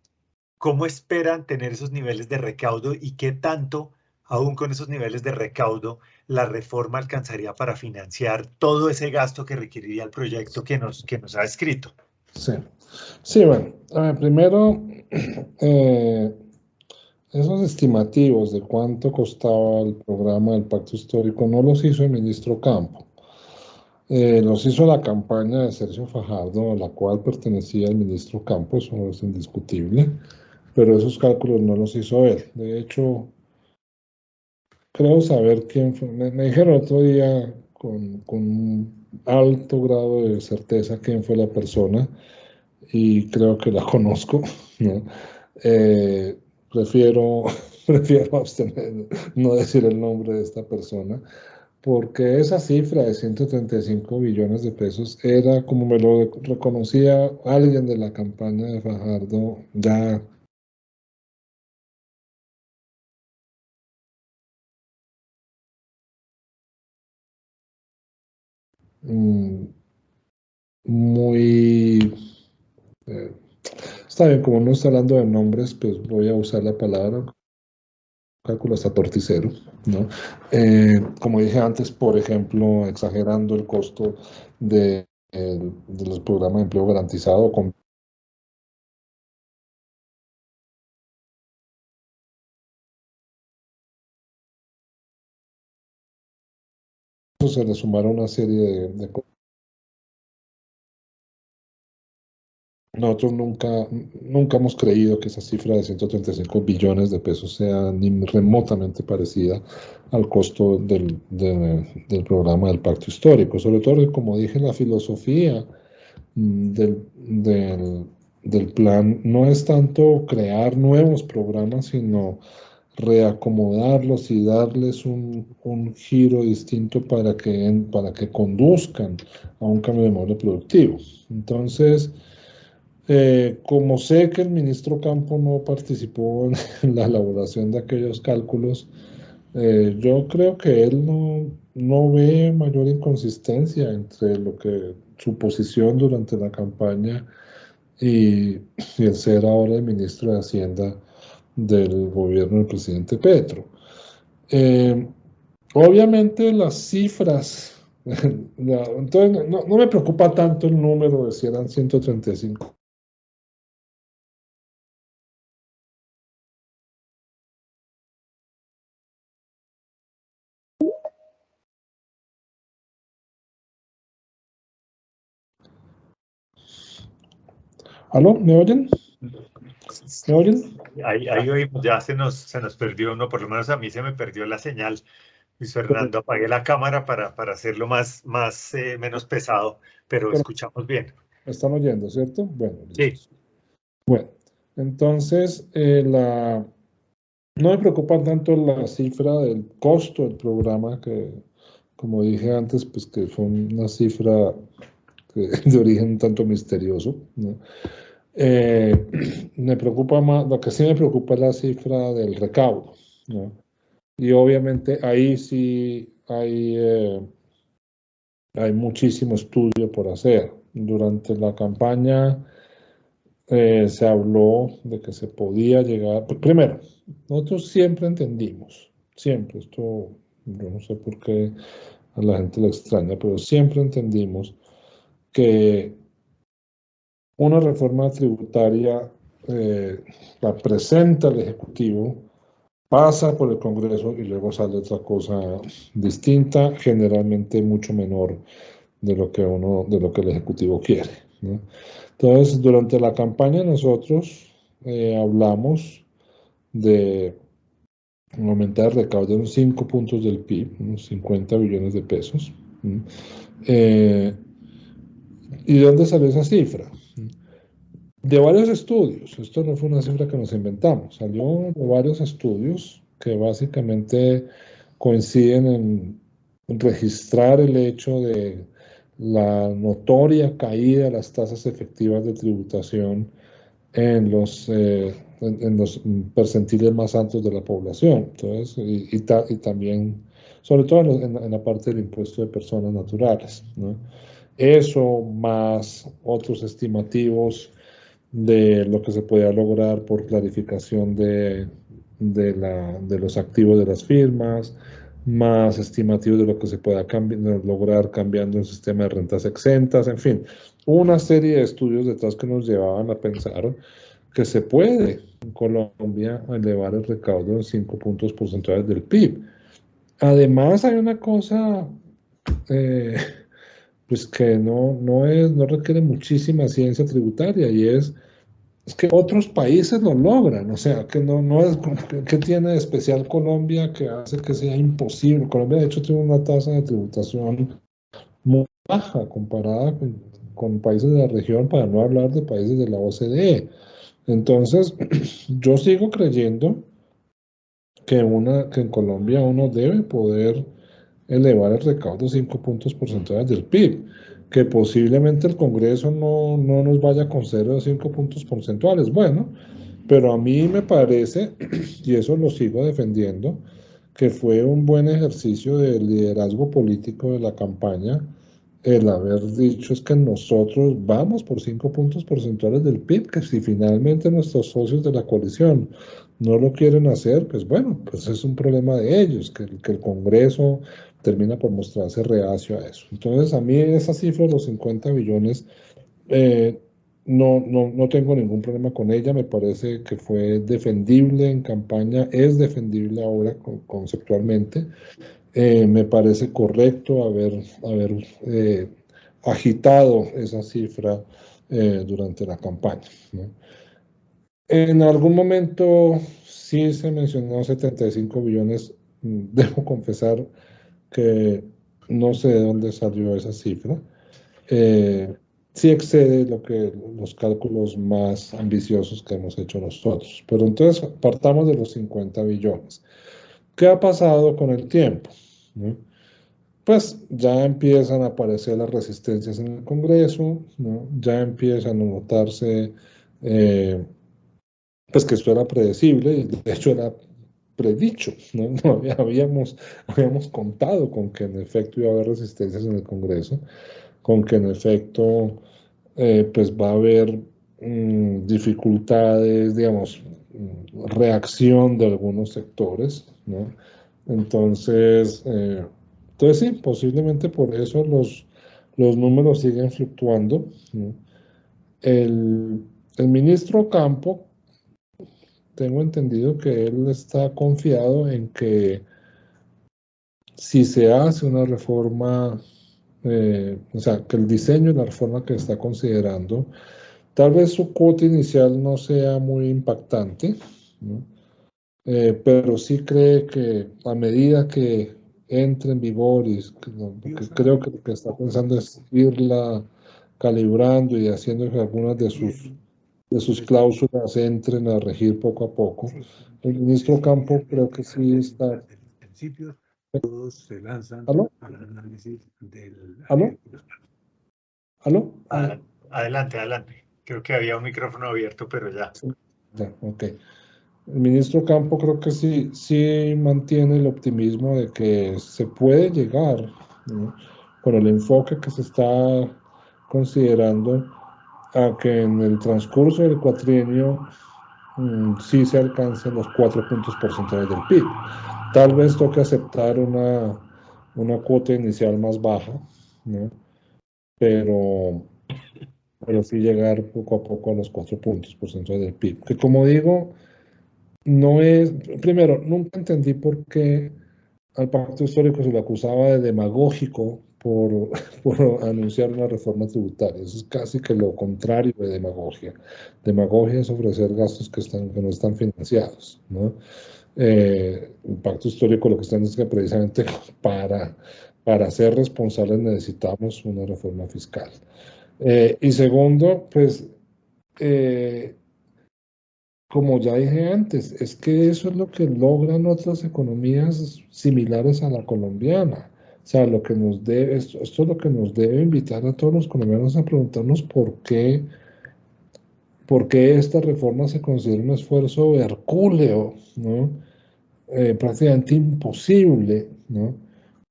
esperan tener esos niveles de recaudo y qué tanto, aún con esos niveles de recaudo, la reforma alcanzaría para financiar todo ese gasto que requeriría el proyecto que nos ha escrito? Sí, bueno, a ver, primero, esos estimativos de cuánto costaba el programa del Pacto Histórico no los hizo el ministro Campo. Los hizo la campaña de Sergio Fajardo, a la cual pertenecía el ministro Campo, eso es indiscutible, pero esos cálculos no los hizo él. De hecho, creo saber quién fue. Me dijeron otro día con un alto grado de certeza quién fue la persona y creo que la conozco, ¿no? Prefiero, prefiero abstener, no decir el nombre de esta persona, porque esa cifra de 135 billones de pesos era, como me lo reconocía alguien de la campaña de Fajardo, ya muy... está bien, como no está hablando de nombres, pues voy a usar la palabra cálculo hasta torticero, ¿no? Como dije antes, por ejemplo, exagerando el costo de los programas de empleo garantizado, con eso se le sumaron una serie de nosotros nunca hemos creído que esa cifra de 135 billones de pesos sea ni remotamente parecida al costo del programa del Pacto Histórico. Sobre todo, como dije, la filosofía del plan no es tanto crear nuevos programas, sino reacomodarlos y darles un giro distinto para que conduzcan a un cambio de modelo productivo. Entonces, como sé que el ministro Campo no participó en la elaboración de aquellos cálculos, yo creo que él no ve mayor inconsistencia entre su posición durante la campaña y el ser ahora el ministro de Hacienda del gobierno del presidente Petro. Obviamente las cifras, entonces no me preocupa tanto el número de si eran 135. ¿Aló? ¿Me oyen? ¿Me oyen? Ahí oímos, ya se nos perdió uno, por lo menos a mí se me perdió la señal. Luis Fernando, apagué la cámara para hacerlo menos pesado, pero escuchamos bien. ¿Me están oyendo, cierto? Bueno, sí. Bueno, entonces no me preocupa tanto la cifra del costo del programa, que como dije antes, pues que fue una cifra de origen un tanto misterioso, ¿no? Me preocupa más, lo que sí me preocupa es la cifra del recaudo, ¿no? Y obviamente ahí sí hay muchísimo estudio por hacer. Durante la campaña se habló de que se podía llegar. Primero, nosotros siempre entendimos, siempre, esto yo no sé por qué a la gente le extraña, pero siempre entendimos que una reforma tributaria la presenta el Ejecutivo, pasa por el Congreso y luego sale otra cosa distinta, generalmente mucho menor de lo que el Ejecutivo quiere, ¿no? Entonces, durante la campaña nosotros hablamos de aumentar el recaudo en 5 puntos del PIB, unos 50 billones de pesos. ¿Y de dónde salió esa cifra? De varios estudios. Esto no fue una cifra que nos inventamos, salió de varios estudios que básicamente coinciden en registrar el hecho de la notoria caída de las tasas efectivas de tributación en los percentiles más altos de la población. Entonces, y también, sobre todo en la parte del impuesto de personas naturales, ¿no? Eso más otros estimativos de lo que se podía lograr por clarificación de los activos de las firmas, más estimativos de lo que se pueda lograr cambiando el sistema de rentas exentas, en fin, una serie de estudios detrás que nos llevaban a pensar que se puede en Colombia elevar el recaudo en 5 puntos porcentuales del PIB. Además, hay una cosa pues que no requiere muchísima ciencia tributaria, y es que otros países lo logran. O sea, que no es que tiene de especial Colombia que hace que sea imposible. Colombia, de hecho, tiene una tasa de tributación muy baja comparada con países de la región, para no hablar de países de la OCDE. Entonces, yo sigo creyendo que en Colombia uno debe poder elevar el recaudo 5 puntos porcentuales del PIB, que posiblemente el Congreso no nos vaya a conceder 5 puntos porcentuales. Bueno, pero a mí me parece, y eso lo sigo defendiendo, que fue un buen ejercicio de liderazgo político de la campaña el haber dicho es que nosotros vamos por 5 puntos porcentuales del PIB, que si finalmente nuestros socios de la coalición no lo quieren hacer, pues bueno, pues es un problema de ellos, que el Congreso termina por mostrarse reacio a eso. Entonces, a mí esa cifra de los 50 billones, no tengo ningún problema con ella. Me parece que fue defendible en campaña, es defendible ahora conceptualmente. Me parece correcto haber agitado esa cifra durante la campaña, ¿no? En algún momento sí se mencionó 75 billones. Debo confesar que no sé de dónde salió esa cifra. Sí excede los cálculos más ambiciosos que hemos hecho nosotros. Pero entonces partamos de los 50 billones. ¿Qué ha pasado con el tiempo? ¿No? Pues ya empiezan a aparecer las resistencias en el Congreso, ¿no? Ya empiezan a notarse, pues que esto era predecible, y de hecho era predicho, ¿no? Habíamos contado con que en efecto iba a haber resistencias en el Congreso, con que en efecto pues va a haber dificultades, digamos, reacción de algunos sectores, ¿no? Entonces, sí, posiblemente por eso los números siguen fluctuando, ¿no? El ministro Campo, tengo entendido que él está confiado en que si se hace una reforma, o sea, que el diseño de la reforma que está considerando, tal vez su cuota inicial no sea muy impactante, ¿no? Pero sí cree que a medida que entre en vigor, porque creo que lo que está pensando es irla calibrando y haciendo que algunas de sus cláusulas entren a regir poco a poco. El ministro Campo creo que sí está. Todos se lanzan ¿Aló? al análisis del... ¿Aló? ¿Aló? Adelante. Creo que había un micrófono abierto, pero ya. Sí. Ya, ok. El ministro Campo creo que sí mantiene el optimismo de que se puede llegar, ¿no? Con el enfoque que se está considerando, a que en el transcurso del cuatrienio sí se alcancen los 4 puntos porcentuales del PIB. Tal vez toque aceptar una cuota inicial más baja, ¿no? Pero sí llegar poco a poco a los 4 puntos porcentuales del PIB. Que, como digo, primero, nunca entendí por qué al Pacto Histórico se le acusaba de demagógico por anunciar una reforma tributaria. Eso es casi que lo contrario de demagogia. Demagogia es ofrecer gastos que no están financiados, ¿no? El Pacto Histórico lo que está diciendo es que precisamente para ser responsables necesitamos una reforma fiscal. Y segundo, pues, como ya dije antes, es que eso es lo que logran otras economías similares a la colombiana. O sea, esto es lo que nos debe invitar a todos los colombianos a preguntarnos por qué esta reforma se considera un esfuerzo hercúleo, ¿no? Prácticamente imposible, ¿no?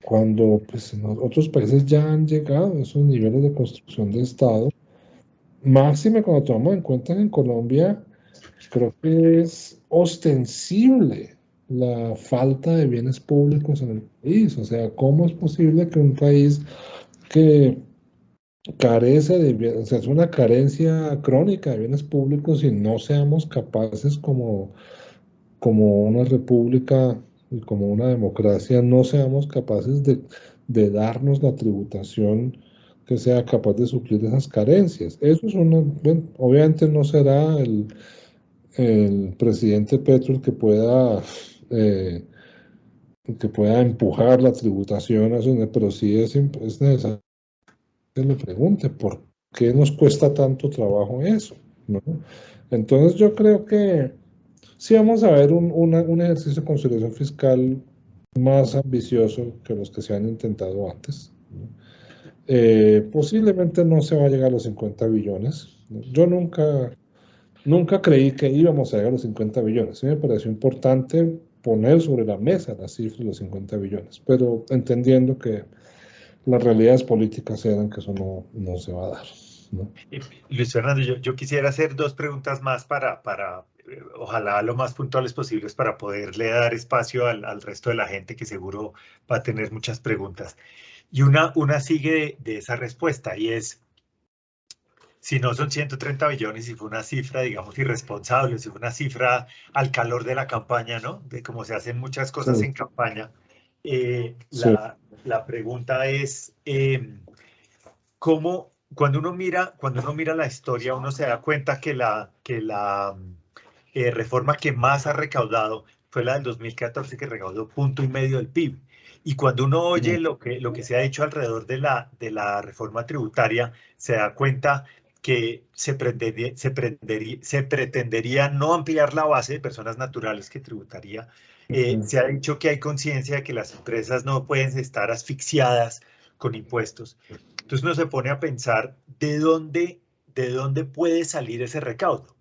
Cuando pues, en otros países ya han llegado a esos niveles de construcción de Estado. Máxime cuando tomamos en cuenta que en Colombia creo que es ostensible la falta de bienes públicos en el país. O sea, ¿cómo es posible que un país que carece de bienes, o sea, es una carencia crónica de bienes públicos y no seamos capaces como una república y como una democracia, no seamos capaces de darnos la tributación que sea capaz de suplir esas carencias. Eso es bueno, obviamente no será el presidente Petro el que pueda empujar la tributación, pero sí es necesario que le pregunte por qué nos cuesta tanto trabajo eso, ¿no? Entonces yo creo que sí vamos a ver un ejercicio de consolidación fiscal más ambicioso que los que se han intentado antes, ¿no? Posiblemente no se va a llegar a los 50 billones. ¿No? Yo nunca creí que íbamos a llegar a los 50 billones. Sí me pareció importante poner sobre la mesa la cifra de los 50 billones, pero entendiendo que las realidades políticas eran que eso no se va a dar, ¿no? Luis Fernando, yo quisiera hacer dos preguntas más para ojalá lo más puntuales posibles para poderle dar espacio al resto de la gente que seguro va a tener muchas preguntas. Y una sigue de esa respuesta y es, si no son 130 billones, si fue una cifra, digamos, irresponsable, si fue una cifra al calor de la campaña, ¿no? De cómo se hacen muchas cosas Sí. en campaña. Sí. La pregunta es, ¿cómo, cuando uno mira la historia, uno se da cuenta que la reforma que más ha recaudado fue la del 2014, que recaudó 1,5% del PIB? Y cuando uno oye lo que se ha dicho alrededor de la reforma tributaria, se da cuenta que se pretendería no ampliar la base de personas naturales que tributaría. Se ha dicho que hay conciencia de que las empresas no pueden estar asfixiadas con impuestos. Entonces uno se pone a pensar de dónde puede salir ese recaudo.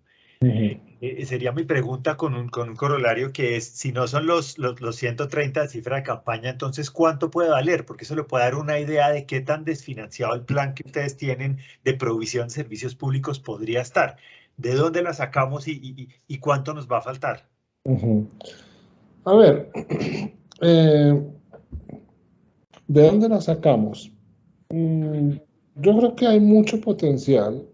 Sería mi pregunta con un corolario que es, si no son los 130 de cifra de campaña, entonces ¿cuánto puede valer? Porque eso le puede dar una idea de qué tan desfinanciado el plan que ustedes tienen de provisión de servicios públicos podría estar. ¿De dónde la sacamos y cuánto nos va a faltar? A ver, ¿de dónde la sacamos? Yo creo que hay mucho potencial.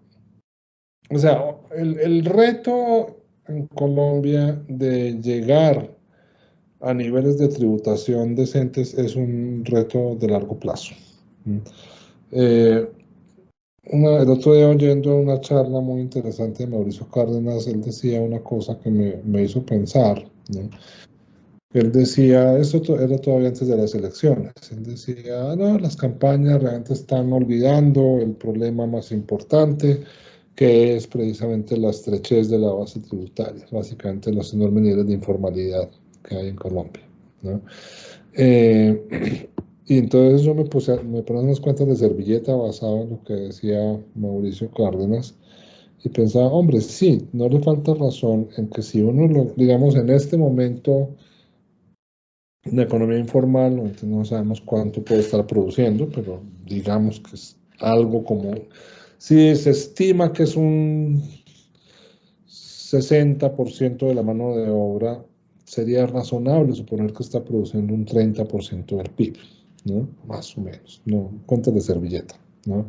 O sea, el reto en Colombia de llegar a niveles de tributación decentes es un reto de largo plazo. El otro día oyendo una charla muy interesante de Mauricio Cárdenas, él decía una cosa que me hizo pensar, ¿no? Él decía, era todavía antes de las elecciones, él decía, no, las campañas realmente están olvidando el problema más importante, que es precisamente la estrechez de la base tributaria, básicamente los enormes niveles de informalidad que hay en Colombia, ¿no? Y entonces yo me puse unas cuentas de servilleta basado en lo que decía Mauricio Cárdenas y pensaba, hombre, sí, no le falta razón en que si uno, digamos, en este momento, la economía informal, no sabemos cuánto puede estar produciendo, pero digamos que es algo como, si se estima que es un 60% de la mano de obra, sería razonable suponer que está produciendo un 30% del PIB, ¿no? Más o menos, ¿no? Cuentas de servilleta, ¿no?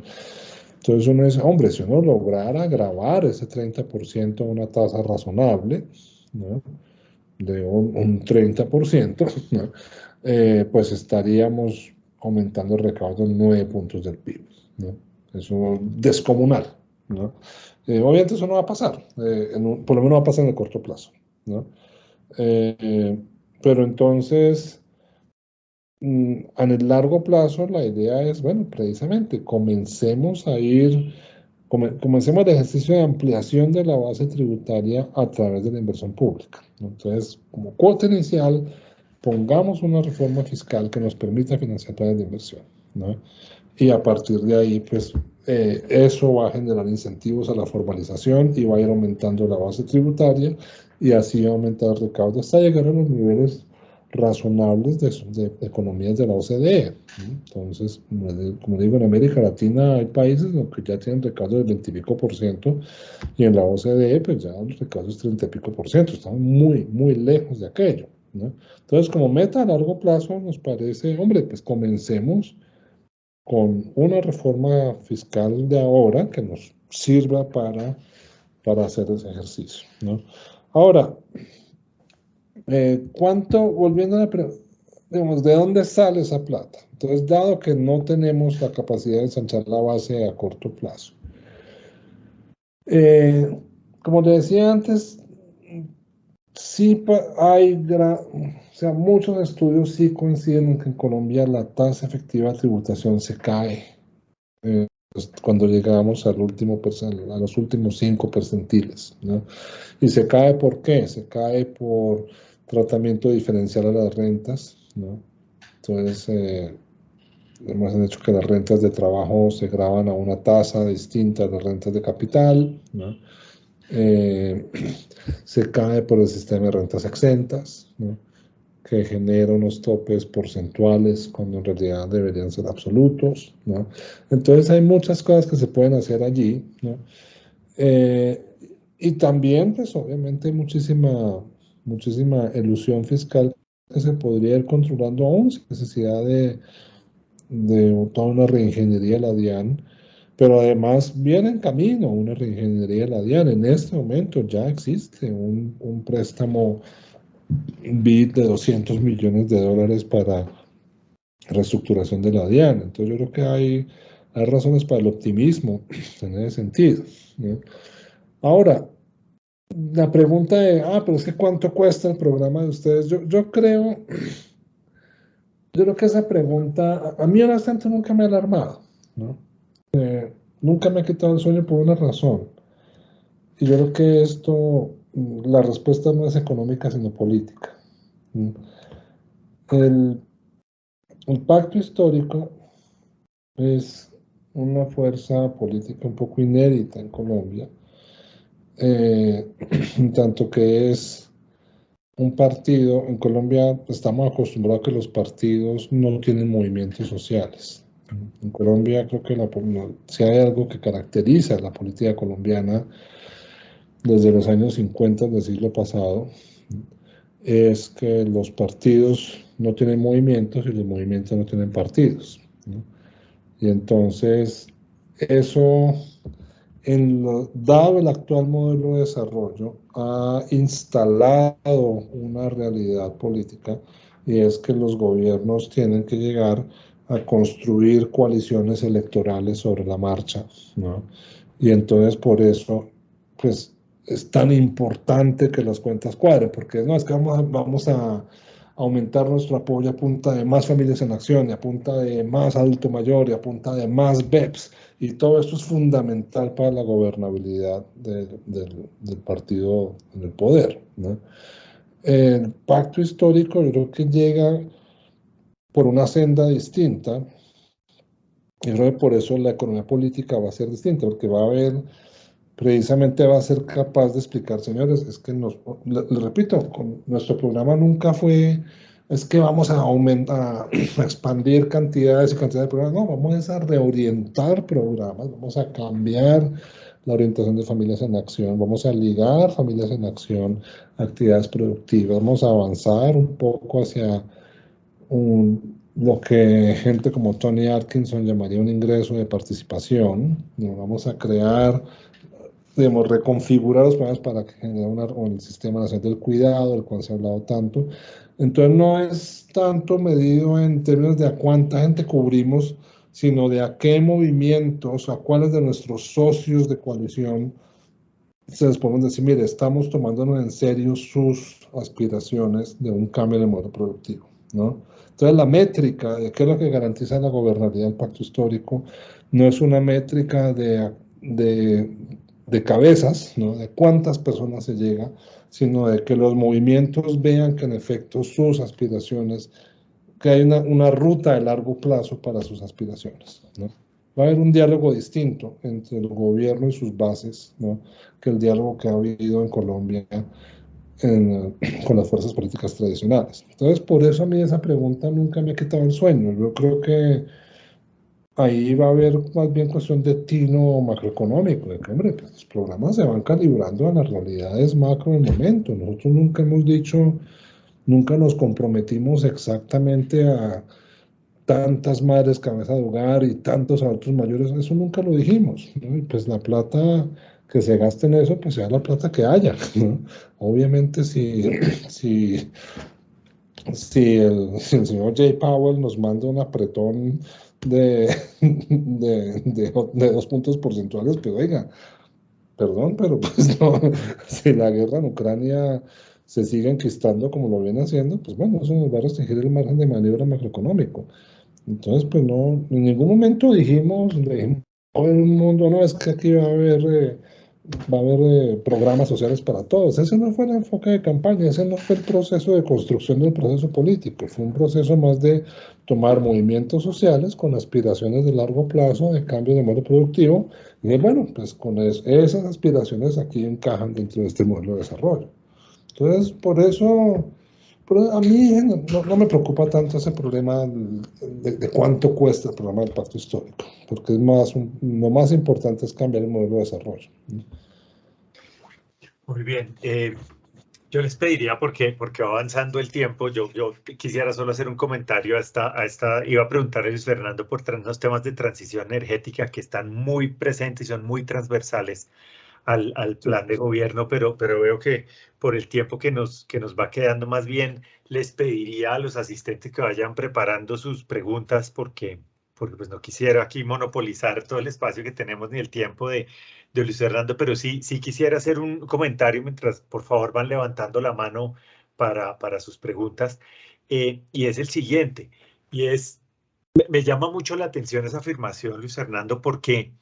Entonces uno dice, hombre, si uno lograra grabar ese 30% a una tasa razonable, ¿no? De un 30%, ¿no? Pues estaríamos aumentando el recaudo en 9 puntos del PIB, ¿no? Eso descomunal, ¿no? Obviamente eso no va a pasar, por lo menos va a pasar en el corto plazo, ¿no? Pero entonces, en el largo plazo, la idea es, bueno, precisamente, comencemos el ejercicio de ampliación de la base tributaria a través de la inversión pública, ¿no? Entonces, como cuota inicial, pongamos una reforma fiscal que nos permita financiar planes de inversión, ¿no? Y a partir de ahí, pues, eso va a generar incentivos a la formalización y va a ir aumentando la base tributaria y así va a aumentar el recaudo hasta llegar a los niveles razonables de economías de la OCDE. Entonces, como digo, en América Latina hay países que ya tienen recaudo del 20 y pico por ciento y en la OCDE pues ya el recaudo es 30 y pico por ciento. Estamos muy, muy lejos de aquello, ¿no? Entonces, como meta a largo plazo nos parece, hombre, pues comencemos con una reforma fiscal de ahora que nos sirva para hacer ese ejercicio, ¿no? Ahora, volviendo a la pregunta, digamos, ¿de dónde sale esa plata? Entonces, dado que no tenemos la capacidad de ensanchar la base a corto plazo, como le decía antes, sí hay muchos estudios sí coinciden en que en Colombia la tasa efectiva de tributación se cae cuando llegamos a los últimos 5 percentiles, ¿no? ¿Y se cae por qué? Se cae por tratamiento diferencial a las rentas, ¿no? Entonces, hemos hecho que las rentas de trabajo se graban a una tasa distinta a las rentas de capital, ¿no? Se cae por el sistema de rentas exentas, ¿no? Que genera unos topes porcentuales cuando en realidad deberían ser absolutos, ¿no? Entonces hay muchas cosas que se pueden hacer allí, ¿no? Y también, pues obviamente, muchísima elusión fiscal que se podría ir controlando aún sin necesidad de toda una reingeniería de la DIAN, pero además viene en camino una reingeniería de la DIAN. En este momento ya existe un préstamo BID de $200 millones para reestructuración de la DIAN. Entonces yo creo que hay razones para el optimismo en ese sentido, ¿no? Ahora, la pregunta de, pero es que ¿cuánto cuesta el programa de ustedes? Yo creo que esa pregunta, a mí honestamente nunca me ha alarmado, ¿no? Nunca me ha quitado el sueño por una razón. Y yo creo que la respuesta no es económica, sino política. El pacto histórico es una fuerza política un poco inédita en Colombia, tanto que es un partido. En Colombia estamos acostumbrados a que los partidos no tienen movimientos sociales. En Colombia creo que si hay algo que caracteriza la política colombiana desde los años 50 del siglo pasado, es que los partidos no tienen movimientos y los movimientos no tienen partidos, ¿no? Y entonces eso, dado el actual modelo de desarrollo, ha instalado una realidad política, y es que los gobiernos tienen que llegar a construir coaliciones electorales sobre la marcha, ¿no? Y entonces por eso, pues, es tan importante que las cuentas cuadren, porque no es que vamos a aumentar nuestro apoyo a punta de más familias en acción, y a punta de más adulto mayor, y a punta de más BEPS, y todo esto es fundamental para la gobernabilidad del partido en el poder, ¿no? El pacto histórico yo creo que llega por una senda distinta, y creo que por eso la economía política va a ser distinta, porque precisamente va a ser capaz de explicar, señores, es que le repito, nuestro programa nunca fue, es que vamos a expandir cantidades y cantidades de programas. No, vamos a reorientar programas, vamos a cambiar la orientación de familias en acción, vamos a ligar familias en acción a actividades productivas, vamos a avanzar un poco hacia lo que gente como Tony Atkinson llamaría un ingreso de participación, ¿no? Vamos a crear, digamos, reconfigurar los programas para que genere el Sistema Nacional del Cuidado, del cual se ha hablado tanto. Entonces no es tanto medido en términos de a cuánta gente cubrimos, sino de a qué movimientos, a cuáles de nuestros socios de coalición se les podemos decir, mire, estamos tomándonos en serio sus aspiraciones de un cambio en el modelo productivo, ¿no? Entonces la métrica de qué es lo que garantiza la gobernabilidad del pacto histórico no es una métrica de cabezas, ¿no? De cuántas personas se llega, sino de que los movimientos vean que en efecto sus aspiraciones, que hay una ruta de largo plazo para sus aspiraciones, ¿no? Va a haber un diálogo distinto entre el gobierno y sus bases, ¿no? Que el diálogo que ha habido en Colombia con las fuerzas políticas tradicionales. Entonces, por eso a mí esa pregunta nunca me ha quitado el sueño. Yo creo que ahí va a haber más bien cuestión de tino macroeconómico, de que, hombre, pues los programas se van calibrando a las realidades macro del momento. Nosotros nunca hemos dicho, nunca nos comprometimos exactamente a tantas madres cabeza de hogar y tantos adultos mayores, eso nunca lo dijimos, ¿no? Y pues la plata que se gaste en eso, pues sea la plata que haya, ¿no? Obviamente si el señor Jay Powell nos manda un apretón de 2 puntos porcentuales, pues oiga, perdón, pero pues no, si la guerra en Ucrania se sigue enquistando como lo viene haciendo, pues bueno, eso nos va a restringir el margen de maniobra macroeconómico. Entonces, pues no, en ningún momento dijimos en un mundo, no, es que aquí va a haber programas sociales para todos. Ese no fue el enfoque de campaña, ese no fue el proceso de construcción del proceso político, fue un proceso más de tomar movimientos sociales con aspiraciones de largo plazo de cambio de modo productivo, y bueno, pues con esas aspiraciones aquí encajan dentro de este modelo de desarrollo. Entonces, por eso, pero a mí no me preocupa tanto ese problema de cuánto cuesta el programa del pacto histórico, porque es lo más importante es cambiar el modelo de desarrollo. Muy bien. Yo les pediría, porque va avanzando el tiempo, yo quisiera solo hacer un comentario iba a preguntarle a Luis Fernando por unos temas de transición energética que están muy presentes y son muy transversales al plan de gobierno, pero veo que por el tiempo que nos va quedando, más bien les pediría a los asistentes que vayan preparando sus preguntas, porque pues no quisiera aquí monopolizar todo el espacio que tenemos ni el tiempo de Luis Fernando, pero sí quisiera hacer un comentario mientras por favor van levantando la mano para sus preguntas, y es el siguiente, y es, me llama mucho la atención esa afirmación, Luis Fernando, porque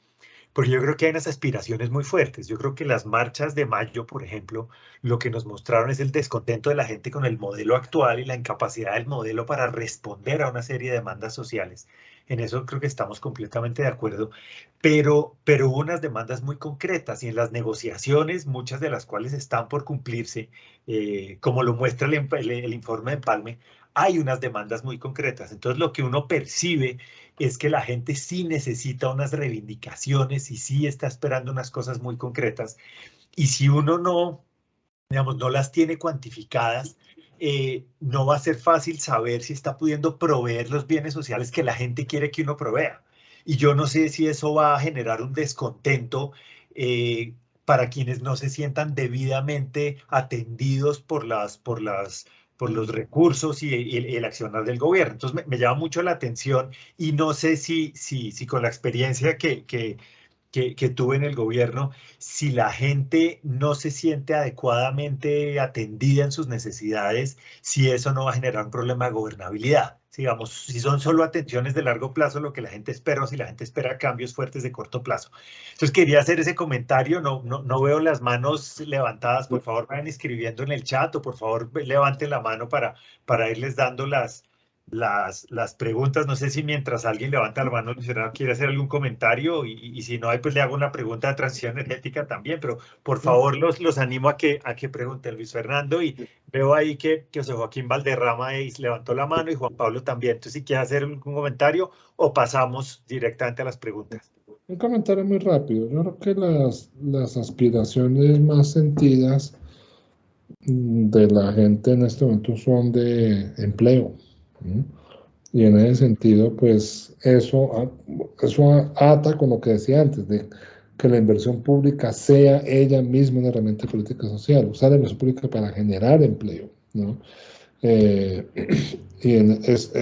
yo creo que hay unas aspiraciones muy fuertes. Yo creo que las marchas de mayo, por ejemplo, lo que nos mostraron es el descontento de la gente con el modelo actual y la incapacidad del modelo para responder a una serie de demandas sociales. En eso creo que estamos completamente de acuerdo, pero hubo unas demandas muy concretas y en las negociaciones, muchas de las cuales están por cumplirse, como lo muestra el informe de Empalme, hay unas demandas muy concretas. Entonces lo que uno percibe es que la gente sí necesita unas reivindicaciones y sí está esperando unas cosas muy concretas. Y si uno no, digamos, no las tiene cuantificadas, no va a ser fácil saber si está pudiendo proveer los bienes sociales que la gente quiere que uno provea. Y yo no sé si eso va a generar un descontento para quienes no se sientan debidamente atendidos por los recursos y el accionar del gobierno. Entonces me llama mucho la atención y no sé si con la experiencia que tuve en el gobierno, si la gente no se siente adecuadamente atendida en sus necesidades, si eso no va a generar un problema de gobernabilidad. Digamos, si son solo atenciones de largo plazo lo que la gente espera, o si la gente espera cambios fuertes de corto plazo. Entonces quería hacer ese comentario, no veo las manos levantadas, por favor vayan escribiendo en el chat o por favor levanten la mano para irles dando las preguntas. No sé si mientras alguien levanta la mano, Luis Fernando quiere hacer algún comentario y si no hay, pues le hago una pregunta de transición energética también, pero por favor los animo a que pregunten, Luis Fernando, y veo ahí que José Joaquín Valderrama levantó la mano y Juan Pablo también. Entonces, si quiere hacer algún comentario o pasamos directamente a las preguntas. Un comentario muy rápido. Yo creo que las aspiraciones más sentidas de la gente en este momento son de empleo. Y en ese sentido, pues eso ata con lo que decía antes, de que la inversión pública sea ella misma una herramienta de política social, usar la inversión pública para generar empleo, ¿no?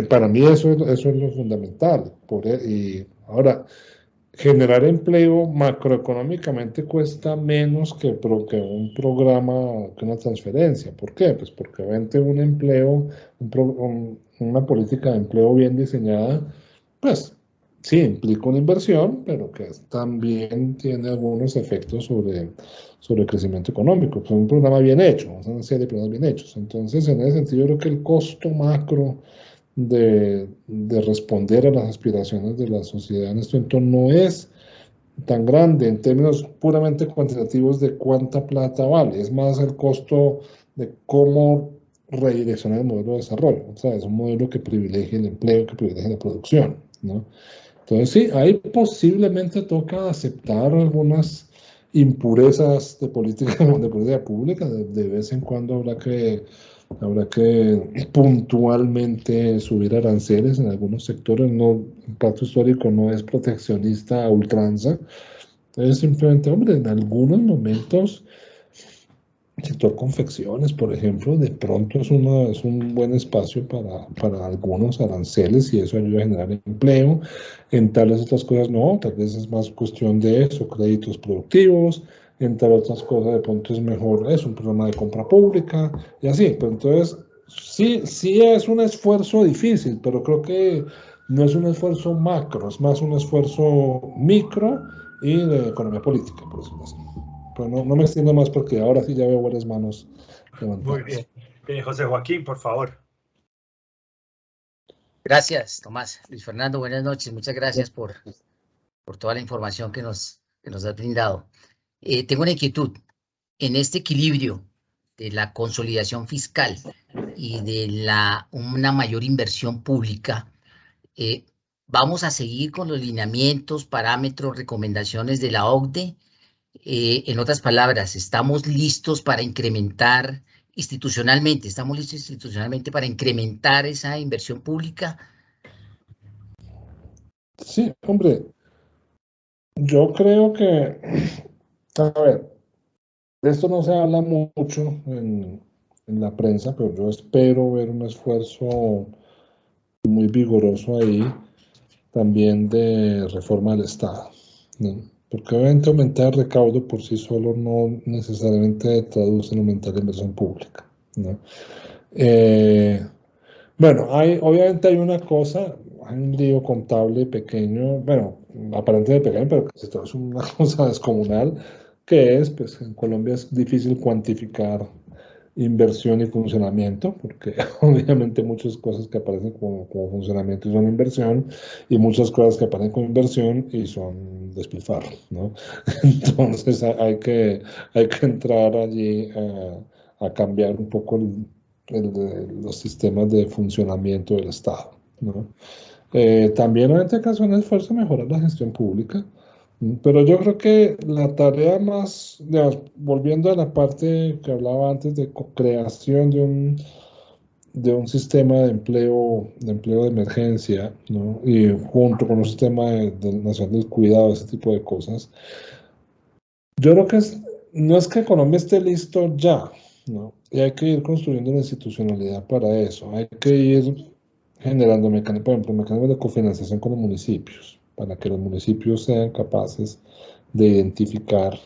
Para mí eso es lo fundamental. Y ahora, generar empleo macroeconómicamente cuesta menos que un programa, que una transferencia. ¿Por qué? Pues porque obviamente un empleo, una política de empleo bien diseñada, pues sí, implica una inversión, pero que también tiene algunos efectos sobre el crecimiento económico. Es un programa bien hecho, una serie de programas bien hechos. Entonces, en ese sentido, yo creo que el costo macro de responder a las aspiraciones de la sociedad en este entorno no es tan grande en términos puramente cuantitativos de cuánta plata vale, es más el costo de cómo redireccionar el modelo de desarrollo. O sea, es un modelo que privilegia el empleo, que privilegia la producción, ¿no? Entonces sí, ahí posiblemente toca aceptar algunas impurezas de política pública, de vez en cuando habrá que Habrá que puntualmente subir aranceles en algunos sectores. No, el pacto histórico no es proteccionista a ultranza. Es simplemente, hombre, en algunos momentos, el sector confecciones, por ejemplo, de pronto es un buen espacio para algunos aranceles y eso ayuda a generar empleo. En tales otras cosas no, tal vez es más cuestión de eso, créditos productivos. En tal otras cosas de pronto es mejor, es un programa de compra pública y así. Pero entonces, sí es un esfuerzo difícil, pero creo que no es un esfuerzo macro, es más un esfuerzo micro y de economía política, por decirlo así. Pero no me extiendo más porque ahora sí ya veo varias manos levantadas. Muy bien. José Joaquín, por favor. Gracias, Tomás. Luis Fernando, buenas noches. Muchas gracias por toda la información que nos has brindado. Tengo una inquietud. En este equilibrio de la consolidación fiscal y de una mayor inversión pública, ¿vamos a seguir con los lineamientos, parámetros, recomendaciones de la OCDE? En otras palabras, ¿estamos listos para incrementar institucionalmente? ¿Estamos listos institucionalmente para incrementar esa inversión pública? Sí, hombre, yo creo que, a ver, de esto no se habla mucho en la prensa, pero yo espero ver un esfuerzo muy vigoroso ahí también de reforma del Estado, ¿no? Porque obviamente aumentar el recaudo por sí solo no necesariamente traduce en aumentar la inversión pública, ¿no? Bueno, obviamente hay una cosa, hay un lío contable pequeño, bueno, aparentemente pequeño, pero que esto es una cosa descomunal, que es, pues en Colombia es difícil cuantificar inversión y funcionamiento, porque obviamente muchas cosas que aparecen como funcionamiento y son inversión, y muchas cosas que aparecen como inversión y son despilfarro, ¿no? Entonces hay que entrar allí a cambiar un poco los sistemas de funcionamiento del Estado, ¿no? También obviamente que hacer un esfuerzo a mejorar la gestión pública, pero yo creo que la tarea más, digamos, volviendo a la parte que hablaba antes de creación de un sistema de empleo de emergencia, ¿no? Y junto con un sistema de nacional del cuidado, ese tipo de cosas, yo creo que no es que Colombia esté listo ya, ¿no? Y hay que ir construyendo la institucionalidad para eso. Hay que ir generando mecanismos, por ejemplo, mecanismos de cofinanciación con los municipios, para que los municipios sean capaces de identificar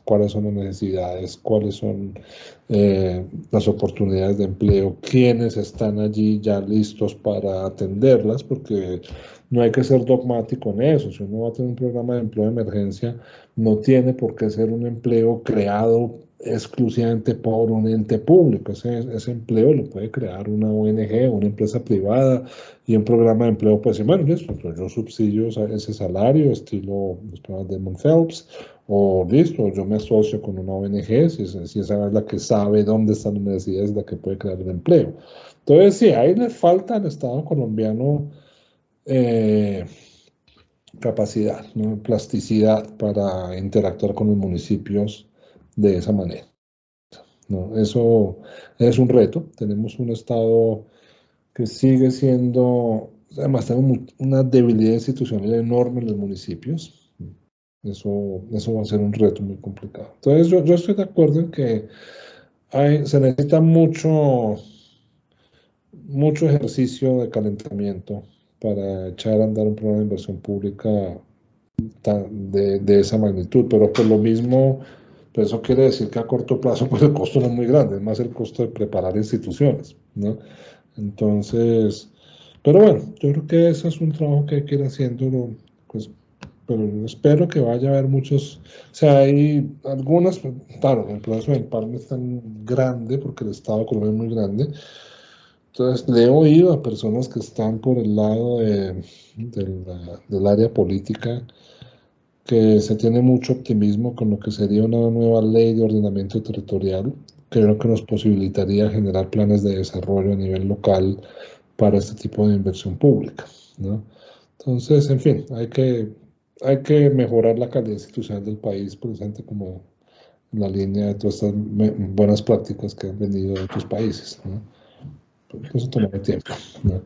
cuáles son las necesidades, cuáles son las oportunidades de empleo, quiénes están allí ya listos para atenderlas, porque no hay que ser dogmático en eso. Si uno va a tener un programa de empleo de emergencia, no tiene por qué ser un empleo creado exclusivamente por un ente público. Ese empleo lo puede crear una ONG, una empresa privada, y un programa de empleo puede decir, bueno, listo, yo subsidio ese salario, estilo los programas de Edmund Phelps, o listo, yo me asocio con una ONG, si esa es la que sabe dónde están las necesidades, la que puede crear el empleo. Entonces, sí, ahí le falta al Estado colombiano capacidad, ¿no? Plasticidad para interactuar con los municipios de esa manera, ¿no? Eso es un reto. Tenemos un Estado que sigue siendo, además tenemos una debilidad institucional enorme en los municipios. Eso va a ser un reto muy complicado. Entonces yo estoy de acuerdo en que se necesita mucho ejercicio de calentamiento para echar a andar un programa de inversión pública de esa magnitud, pero por lo mismo, pues eso quiere decir que a corto plazo pues el costo no es muy grande, es más el costo de preparar instituciones, ¿no? Entonces, pero bueno, yo creo que ese es un trabajo que hay que ir haciendo, pues, pero espero que vaya a haber muchos, o sea, hay algunas, claro, el proceso de empalme es tan grande porque el Estado colombiano es muy grande. Entonces, le he oído a personas que están por el lado del área política que se tiene mucho optimismo con lo que sería una nueva ley de ordenamiento territorial. Creo que nos posibilitaría generar planes de desarrollo a nivel local para este tipo de inversión pública, ¿no? Entonces, en fin, hay que mejorar la calidad institucional del país, precisamente como la línea de todas estas buenas prácticas que han venido de otros países, ¿no? Eso toma tiempo, ¿no?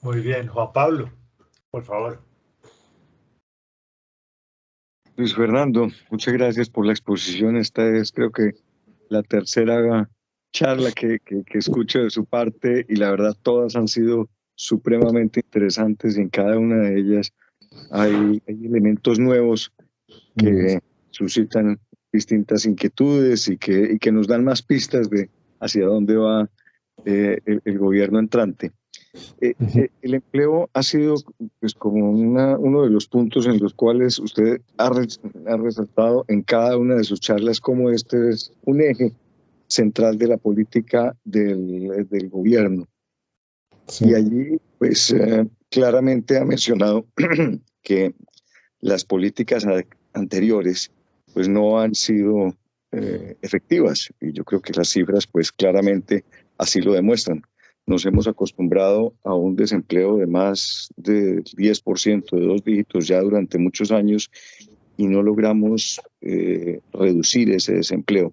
Muy bien, Juan Pablo, por favor. Luis Fernando, muchas gracias por la exposición. Esta es, creo que, la tercera charla que escucho de su parte y la verdad todas han sido supremamente interesantes y en cada una de ellas hay elementos nuevos que suscitan distintas inquietudes y que nos dan más pistas de hacia dónde va el gobierno entrante. El empleo ha sido pues, como uno de los puntos en los cuales usted ha resaltado en cada una de sus charlas como este es un eje central de la política del gobierno. Sí. Y allí, pues, claramente ha mencionado que las políticas anteriores, pues, no han sido efectivas. Y yo creo que las cifras, pues, claramente así lo demuestran. Nos hemos acostumbrado a un desempleo de más de 10%, de 2 dígitos ya durante muchos años y no logramos reducir ese desempleo.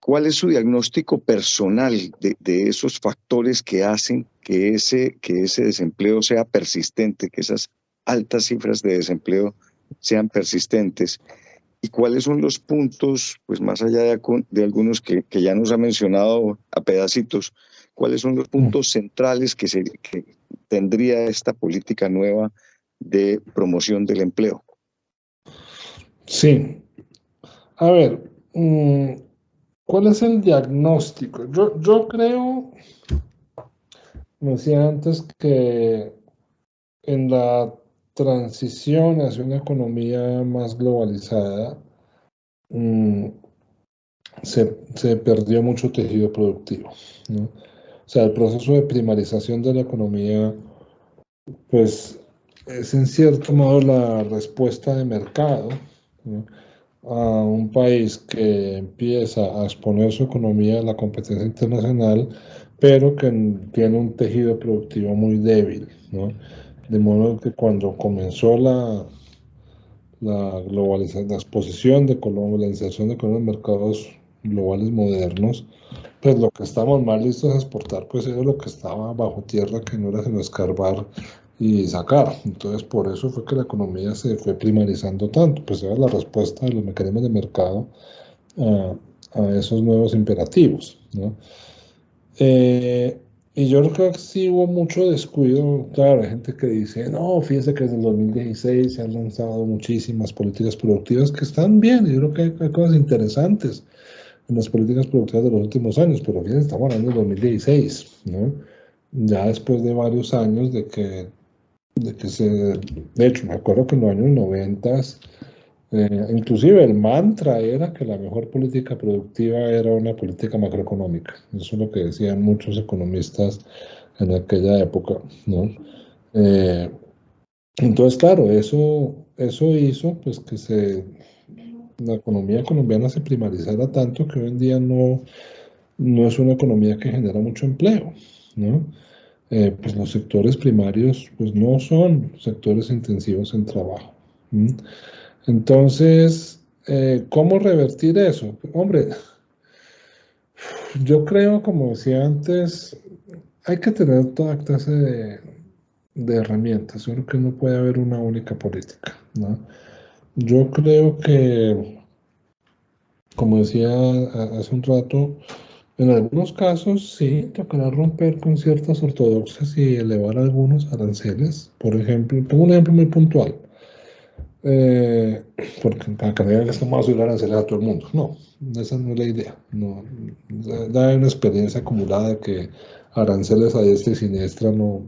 ¿Cuál es su diagnóstico personal de esos factores que hacen que ese desempleo sea persistente, que esas altas cifras de desempleo sean persistentes? ¿Y cuáles son los puntos, pues más allá de algunos que ya nos ha mencionado a pedacitos, cuáles son los puntos centrales que tendría esta política nueva de promoción del empleo? Sí. A ver, ¿cuál es el diagnóstico? Yo creo, me decía antes, que en la transición hacia una economía más globalizada se perdió mucho tejido productivo, ¿no? O sea, el proceso de primarización de la economía, pues, es en cierto modo la respuesta de mercado, ¿no?, a un país que empieza a exponer su economía a la competencia internacional, pero que tiene un tejido productivo muy débil, ¿no? De modo que cuando comenzó la globalización, la exposición de Colombia, la inserción de Colombia en mercados globales modernos, pues lo que estábamos más listos a exportar, pues era lo que estaba bajo tierra, que no era sino escarbar y sacar. Entonces, por eso fue que la economía se fue primarizando tanto, pues era la respuesta de los mecanismos de mercado a esos nuevos imperativos, ¿no? Y yo creo que sí hubo mucho descuido. Claro, hay gente que dice, no, fíjese que desde el 2016 se han lanzado muchísimas políticas productivas que están bien, y yo creo que hay cosas interesantes en las políticas productivas de los últimos años, pero fíjense, estamos hablando del 2016, ¿no? Ya después de varios años de que de hecho, me acuerdo que en los años 90, inclusive el mantra era que la mejor política productiva era una política macroeconómica. Eso es lo que decían muchos economistas en aquella época, ¿no? Entonces, claro, eso hizo pues que la economía colombiana se primarizara tanto que hoy en día no es una economía que genera mucho empleo, ¿no? Pues los sectores primarios pues no son sectores intensivos en trabajo. Entonces, ¿cómo revertir eso? Hombre, yo creo, como decía antes, hay que tener toda clase de herramientas. Yo creo que no puede haber una única política, ¿no? Yo creo que, como decía hace un rato, en algunos casos sí tocará romper con ciertas ortodoxias y elevar algunos aranceles. Por ejemplo, tengo un ejemplo muy puntual. Porque para que vean que estamos a subir aranceles a todo el mundo. No, esa no es la idea. No, da una experiencia acumulada de que aranceles a diestra y siniestra no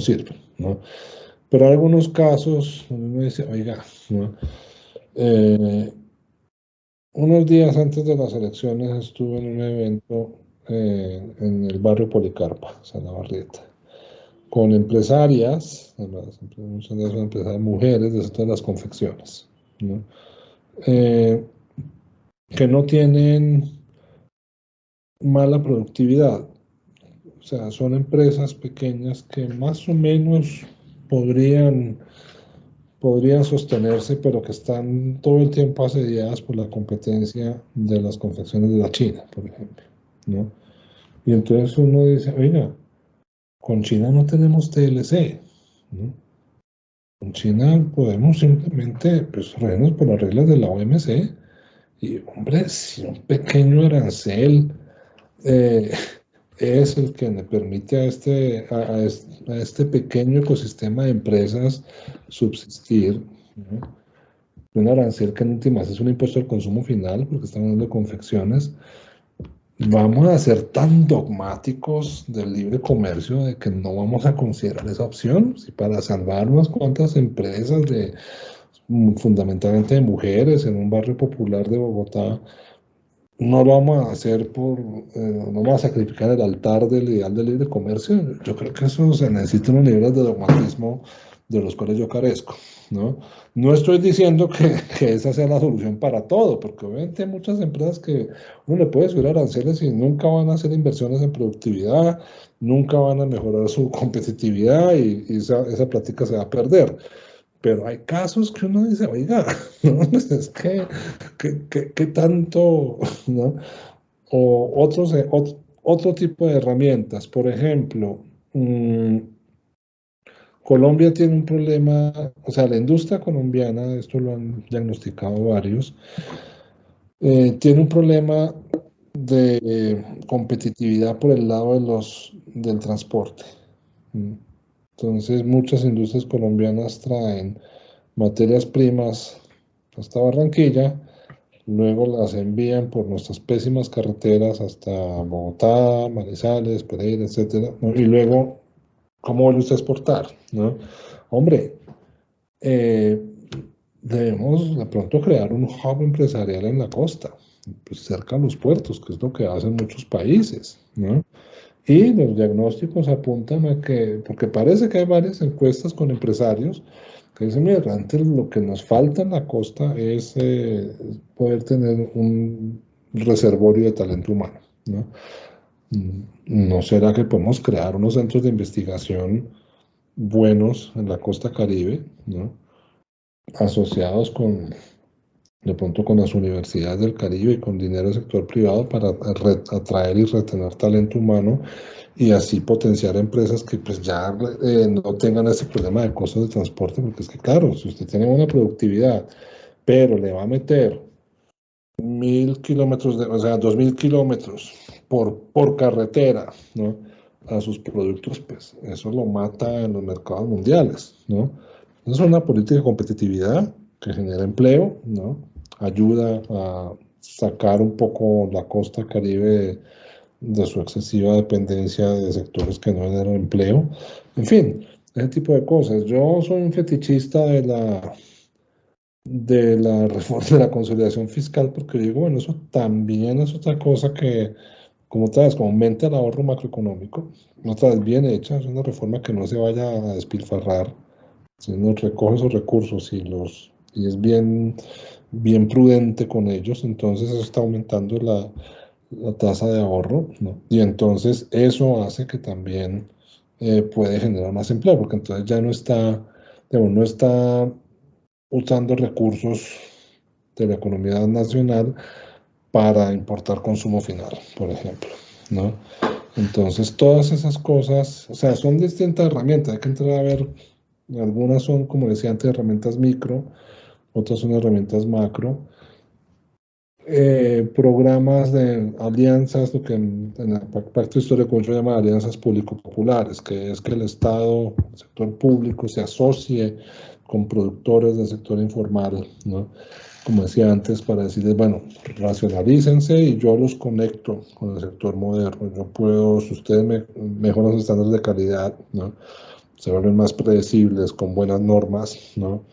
sirven, ¿no? Pero hay algunos casos donde uno dice, oiga, ¿no? Unos días antes de las elecciones estuve en un evento en el barrio Policarpa, Santa Barrieta, con empresarias, muchas de ellas son empresarias mujeres de todas las confecciones, ¿no? Que no tienen mala productividad. O sea, son empresas pequeñas que más o menos podrían podrían sostenerse, pero que están todo el tiempo asediadas por la competencia de las confecciones de la China, por ejemplo, ¿no? Y entonces uno dice, oiga, con China no tenemos TLC, ¿no? Con China podemos simplemente pues, regirnos por las reglas de la OMC y, hombre, si un pequeño arancel es el que le permite a este pequeño ecosistema de empresas subsistir, ¿no? Un arancel que en últimas es un impuesto al consumo final, porque estamos hablando de confecciones. Vamos a ser tan dogmáticos del libre comercio de que no vamos a considerar esa opción. Si para salvar unas cuantas empresas fundamentalmente de mujeres en un barrio popular de Bogotá, no lo vamos a hacer no vamos a sacrificar el altar del ideal del libre comercio. Yo creo que eso se necesita unos niveles de dogmatismo de los cuales yo carezco, ¿no? No estoy diciendo que esa sea la solución para todo, porque obviamente hay muchas empresas que uno le puede subir aranceles y nunca van a hacer inversiones en productividad, nunca van a mejorar su competitividad y esa práctica se va a perder. Pero hay casos que uno dice, oiga, ¿no? Es que tanto, ¿no? O otro tipo de herramientas. Por ejemplo, Colombia tiene un problema, o sea, la industria colombiana, esto lo han diagnosticado varios, tiene un problema de competitividad por el lado del transporte. Entonces, muchas industrias colombianas traen materias primas hasta Barranquilla, luego las envían por nuestras pésimas carreteras hasta Bogotá, Manizales, Pereira, etcétera, ¿no? Y luego, ¿cómo vuelve usted a exportar, ¿no? Hombre, debemos de pronto crear un hub empresarial en la costa, pues cerca a los puertos, que es lo que hacen muchos países, ¿no? Y los diagnósticos apuntan a que, porque parece que hay varias encuestas con empresarios que dicen, mira, antes lo que nos falta en la costa es poder tener un reservorio de talento humano, ¿no? ¿No será que podemos crear unos centros de investigación buenos en la costa Caribe, ¿no? Asociados de pronto con las universidades del Caribe y con dinero del sector privado para atraer y retener talento humano y así potenciar empresas que pues ya no tengan ese problema de costos de transporte? Porque es que claro, si usted tiene buena productividad, pero le va a meter 1.000 kilómetros, o sea, 2.000 kilómetros por carretera, ¿no? A sus productos, pues eso lo mata en los mercados mundiales, ¿no? Es una política de competitividad que genera empleo, ¿no? Ayuda a sacar un poco la costa Caribe de su excesiva dependencia de sectores que no generan empleo. En fin, ese tipo de cosas. Yo soy un fetichista de la reforma de la consolidación fiscal porque digo, bueno, eso también es otra cosa que, como otra vez, como aumenta el ahorro macroeconómico, otra vez bien hecha, es una reforma que no se vaya a despilfarrar, sino recoge esos recursos y es bien prudente con ellos, entonces eso está aumentando la tasa de ahorro, ¿no? Y entonces eso hace que también puede generar más empleo, porque entonces ya no está usando recursos de la economía nacional para importar consumo final, por ejemplo, ¿no? Entonces todas esas cosas, o sea, son distintas herramientas, hay que entrar a ver, algunas son, como decía antes, herramientas micro, otras son herramientas macro, programas de alianzas, lo que en el Pacto Histórico se llama alianzas público-populares, que es que el Estado, el sector público, se asocie con productores del sector informal, ¿no? Como decía antes, para decirles, bueno, racionalícense y yo los conecto con el sector moderno. Yo puedo, si ustedes mejoran sus estándares de calidad, ¿no? Se vuelven más predecibles, con buenas normas, ¿no?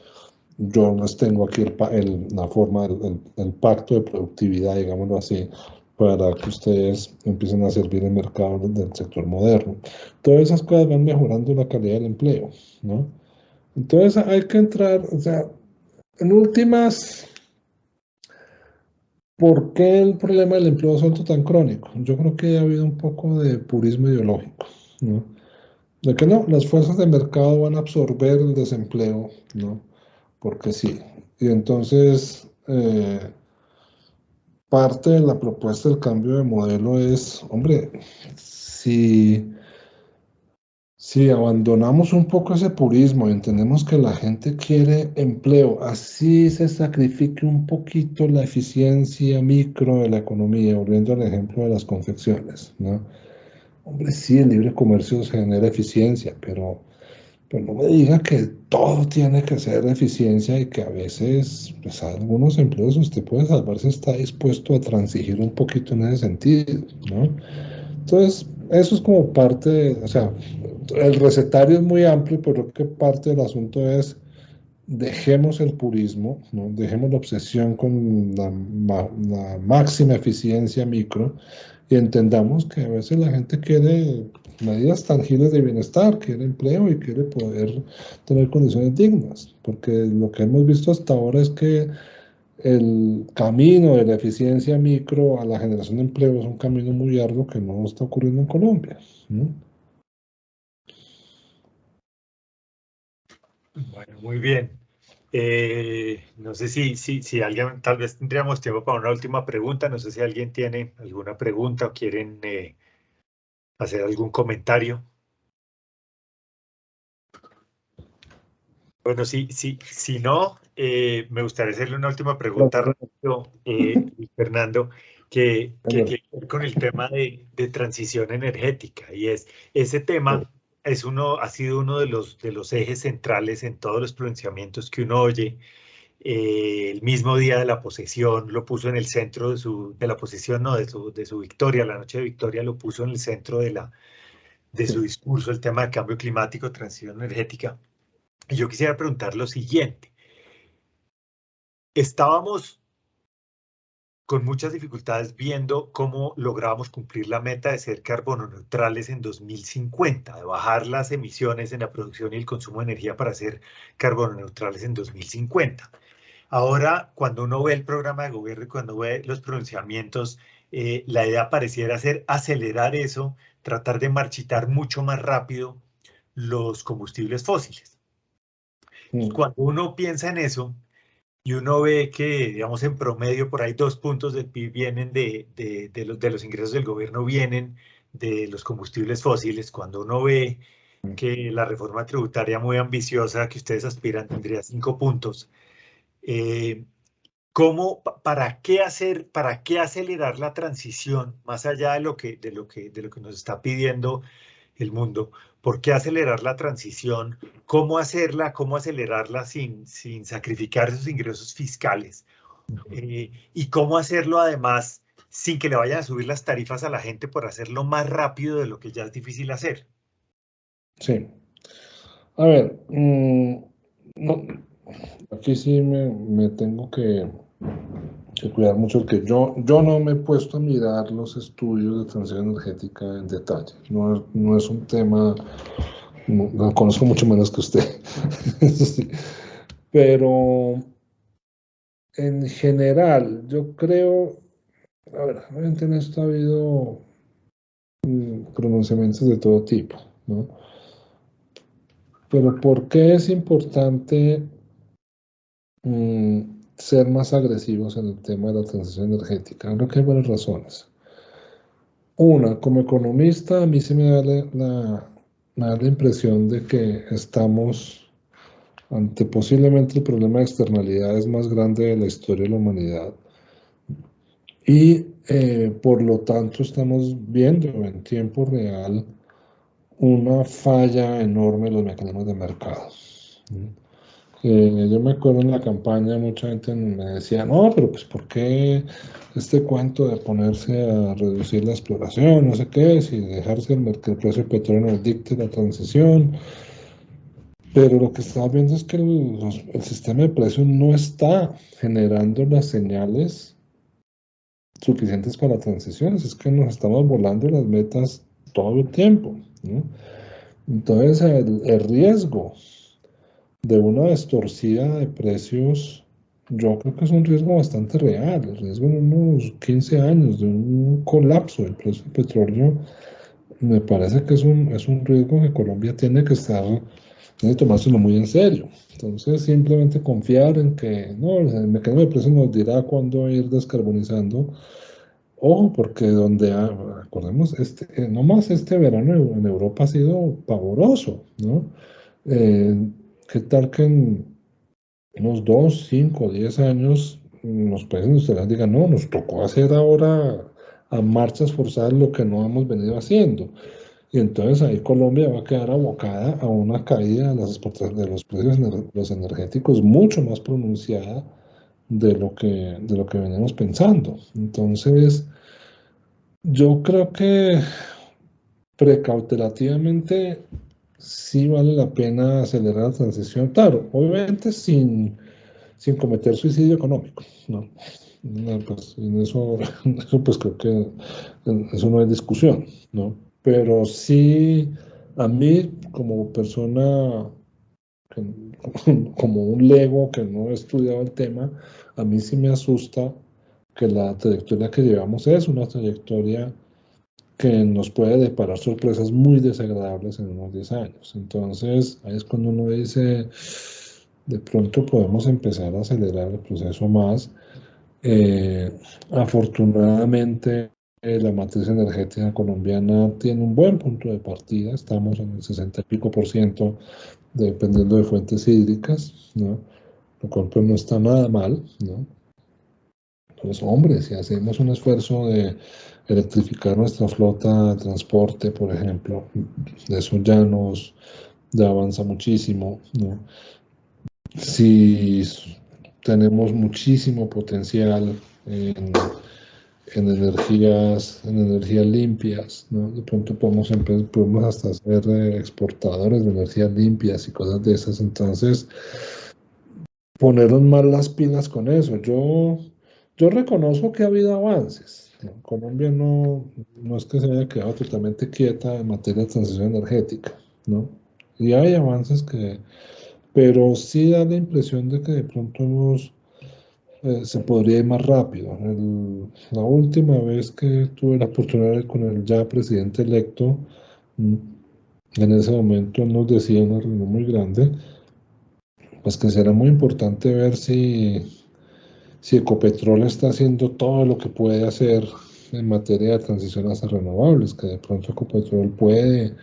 Yo les tengo aquí la forma, el pacto de productividad, digámoslo así, para que ustedes empiecen a servir el mercado del sector moderno. Todas esas cosas van mejorando la calidad del empleo, ¿no? Entonces hay que entrar, o sea, en últimas, ¿por qué el problema del empleo suelto tan crónico? Yo creo que ha habido un poco de purismo ideológico, ¿no? De que no, las fuerzas de mercado van a absorber el desempleo, ¿no? porque sí. Y entonces, parte de la propuesta del cambio de modelo es, hombre, si abandonamos un poco ese purismo y entendemos que la gente quiere empleo, así se sacrifique un poquito la eficiencia micro de la economía, volviendo al ejemplo de las confecciones, ¿no? Hombre, sí, el libre comercio genera eficiencia, pero no me diga que todo tiene que ser eficiencia y que a veces, pues, algunos empleos usted puede salvar si está dispuesto a transigir un poquito en ese sentido, ¿no? Entonces, eso es como parte o sea, el recetario es muy amplio, pero creo que parte del asunto es dejemos el purismo, ¿no? Dejemos la obsesión con la máxima eficiencia micro y entendamos que a veces la gente quiere medidas tangibles de bienestar, quiere empleo y quiere poder tener condiciones dignas, porque lo que hemos visto hasta ahora es que el camino de la eficiencia micro a la generación de empleo es un camino muy arduo que no está ocurriendo en Colombia, ¿no? Bueno, muy bien. No sé si alguien, tal vez tendríamos tiempo para una última pregunta. No sé si alguien tiene alguna pregunta o quieren hacer algún comentario. Bueno, si no, me gustaría hacerle una última pregunta rápido, Fernando, que tiene que ver con el tema de transición energética. Y ese tema ha sido uno de los ejes centrales en todos los pronunciamientos que uno oye. El mismo día de la posesión lo puso en el centro de la posesión, no, de su victoria, la noche de victoria lo puso en el centro de su discurso, el tema de cambio climático, transición energética. Y yo quisiera preguntar lo siguiente. Estábamos con muchas dificultades viendo cómo lográbamos cumplir la meta de ser carbono neutrales en 2050, de bajar las emisiones en la producción y el consumo de energía para ser carbono neutrales en 2050. Ahora, cuando uno ve el programa de gobierno y cuando ve los pronunciamientos, la idea pareciera ser acelerar eso, tratar de marchitar mucho más rápido los combustibles fósiles. Y cuando uno piensa en eso, y uno ve que, digamos, en promedio por ahí 2 puntos del PIB vienen de los ingresos del gobierno, vienen de los combustibles fósiles, cuando uno ve que la reforma tributaria muy ambiciosa que ustedes aspiran tendría 5 puntos, ¿para qué acelerar la transición más allá de lo que nos está pidiendo el mundo? ¿Por qué acelerar la transición? ¿Cómo hacerla? ¿Cómo acelerarla sin sacrificar esos ingresos fiscales? ¿Y cómo hacerlo además sin que le vayan a subir las tarifas a la gente por hacerlo más rápido de lo que ya es difícil hacer? Sí. A ver, aquí sí me tengo que cuidar mucho, que yo no me he puesto a mirar los estudios de transición energética en detalle. No es un tema, lo conozco mucho menos que usted. Sí. Pero en general, yo creo, a ver, obviamente en esto ha habido pronunciamientos de todo tipo, ¿no? Pero ¿por qué es importante ser más agresivos en el tema de la transición energética? Creo que hay varias razones. Una, como economista, a mí se me da la impresión de que estamos ante posiblemente el problema de externalidades más grande de la historia de la humanidad. Y por lo tanto estamos viendo en tiempo real una falla enorme en los mecanismos de mercado. Yo me acuerdo en la campaña, mucha gente me decía, no, pero pues ¿por qué este cuento de ponerse a reducir la exploración, no sé qué, si dejarse que el precio del petróleo nos dicte la transición? Pero lo que estamos viendo es que el sistema de precios no está generando las señales suficientes para la transición, es que nos estamos volando las metas todo el tiempo, ¿no? Entonces el riesgo de una distorsión de precios, yo creo que es un riesgo bastante real, el riesgo en unos 15 años de un colapso del precio del petróleo, me parece que es un riesgo que Colombia tiene que estar tiene que tomárselo muy en serio. Entonces, simplemente confiar en que no, el mecanismo de precios nos dirá cuándo ir descarbonizando. Ojo, porque acordemos, no más este verano en Europa ha sido pavoroso, ¿no? ¿Qué tal que en unos 2, 5, 10 años los países industriales digan, no, nos tocó hacer ahora a marchas forzadas lo que no hemos venido haciendo? Y entonces ahí Colombia va a quedar abocada a una caída de las exportaciones de los precios los energéticos mucho más pronunciada de lo que venimos pensando. Entonces, yo creo que precautelativamente sí vale la pena acelerar la transición. Claro, obviamente sin cometer suicidio económico, ¿no? No, pues, en eso, eso pues creo que eso no hay discusión, ¿no? Pero sí, a mí como persona, como un lego que no he estudiado el tema, a mí sí me asusta que la trayectoria que llevamos es una trayectoria que nos puede deparar sorpresas muy desagradables en unos 10 años. Entonces, ahí es cuando uno dice, de pronto podemos empezar a acelerar el proceso más. Afortunadamente, la matriz energética colombiana tiene un buen punto de partida, estamos en el 60 y pico % dependiendo de fuentes hídricas, ¿no? Lo cual pues no está nada mal, ¿no? Entonces, hombre, si hacemos un esfuerzo de electrificar nuestra flota de transporte, por ejemplo, eso ya avanza muchísimo, ¿no? Si tenemos muchísimo potencial en energías limpias, ¿no? De pronto podemos hasta ser exportadores de energías limpias y cosas de esas. Entonces, ponernos más las pilas con eso. Yo reconozco que ha habido avances, ¿no? Colombia no es que se haya quedado totalmente quieta en materia de transición energética, ¿no? Y hay avances pero sí da la impresión de que de pronto se podría ir más rápido. La última vez que tuve la oportunidad de ir con el ya presidente electo, en ese momento nos decía en una reunión muy grande, pues que será muy importante ver si Ecopetrol está haciendo todo lo que puede hacer en materia de transición hacia renovables, que de pronto Ecopetrol puede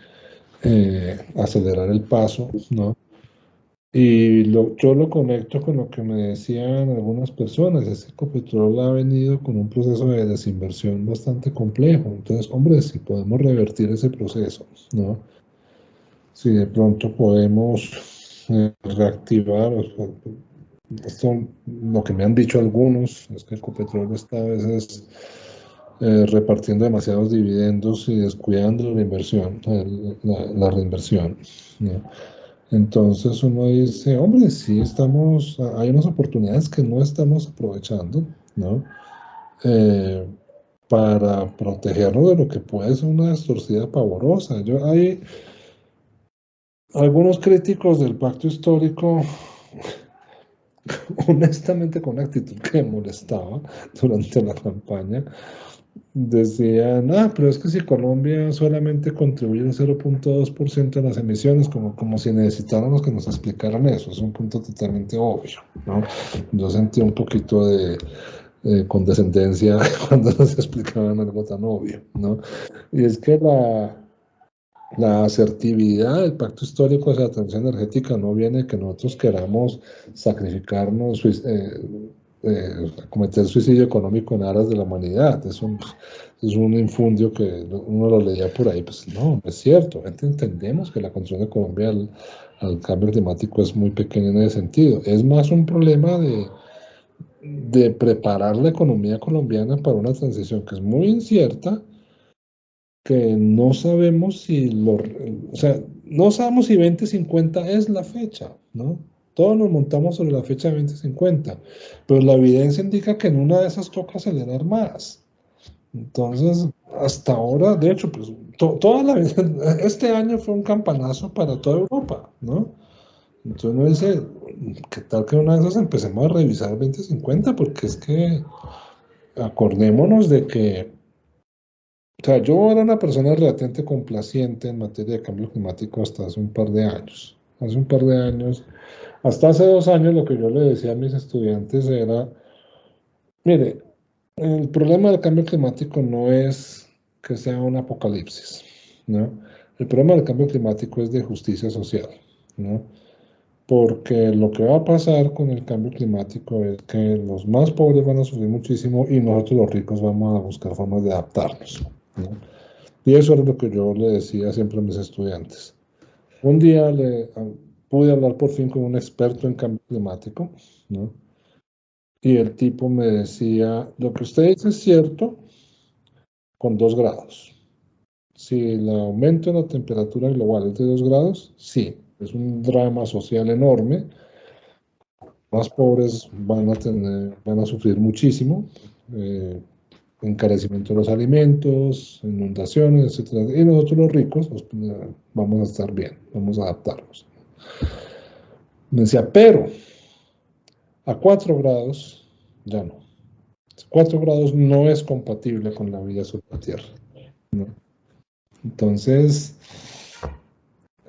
acelerar el paso, ¿no? Y yo lo conecto con lo que me decían algunas personas, es que Ecopetrol ha venido con un proceso de desinversión bastante complejo. Entonces, hombre, si podemos revertir ese proceso, ¿no? Si de pronto podemos reactivar, esto, lo que me han dicho algunos, es que Ecopetrol está a veces repartiendo demasiados dividendos y descuidando la inversión, la reinversión, ¿no? Entonces uno dice, hombre, sí hay unas oportunidades que no estamos aprovechando, ¿no? Para protegernos de lo que puede ser una distorsión pavorosa. Hay algunos críticos del pacto histórico, honestamente con una actitud que me molestaba durante la campaña, decían, pero es que si Colombia solamente contribuye un 0.2% a las emisiones, como si necesitáramos que nos explicaran eso, es un punto totalmente obvio, ¿no? Yo sentí un poquito de condescendencia cuando nos explicaban algo tan obvio, ¿no? Y es que la asertividad del pacto histórico hacia la transición energética no viene de que nosotros queramos sacrificarnos, cometer suicidio económico en aras de la humanidad. Es un infundio que uno lo leía por ahí. Pues no es cierto. Entendemos que la contribución de Colombia al cambio climático es muy pequeña en ese sentido. Es más un problema de preparar la economía colombiana para una transición que es muy incierta, que no sabemos o sea, no sabemos si 2050 es la fecha, ¿no? Todos nos montamos sobre la fecha de 2050, pero la evidencia indica que en una de esas toca acelerar más. Entonces, hasta ahora, de hecho, pues este año fue un campanazo para toda Europa, ¿no? Entonces uno dice, ¿qué tal que una de esas empecemos a revisar 2050? Porque es que acordémonos de que, o sea, yo era una persona relativamente complaciente en materia de cambio climático hasta hace un par de años. hace un par de años, hasta hace 2 años, lo que yo le decía a mis estudiantes era, mire, el problema del cambio climático no es que sea un apocalipsis, ¿no? El problema del cambio climático es de justicia social, ¿no? Porque lo que va a pasar con el cambio climático es que los más pobres van a sufrir muchísimo y nosotros los ricos vamos a buscar formas de adaptarnos, ¿no? Y eso es lo que yo le decía siempre a mis estudiantes. Un día pude hablar por fin con un experto en cambio climático, ¿no? Y el tipo me decía, lo que usted dice es cierto con 2 grados. Si el aumento en la temperatura global es de 2 grados, sí, es un drama social enorme. Más pobres van a sufrir muchísimo, encarecimiento de los alimentos, inundaciones, etcétera. Y nosotros los ricos vamos a estar bien, vamos a adaptarnos. Me decía, pero a 4 grados ya no. 4 grados no es compatible con la vida sobre la Tierra, ¿no? Entonces,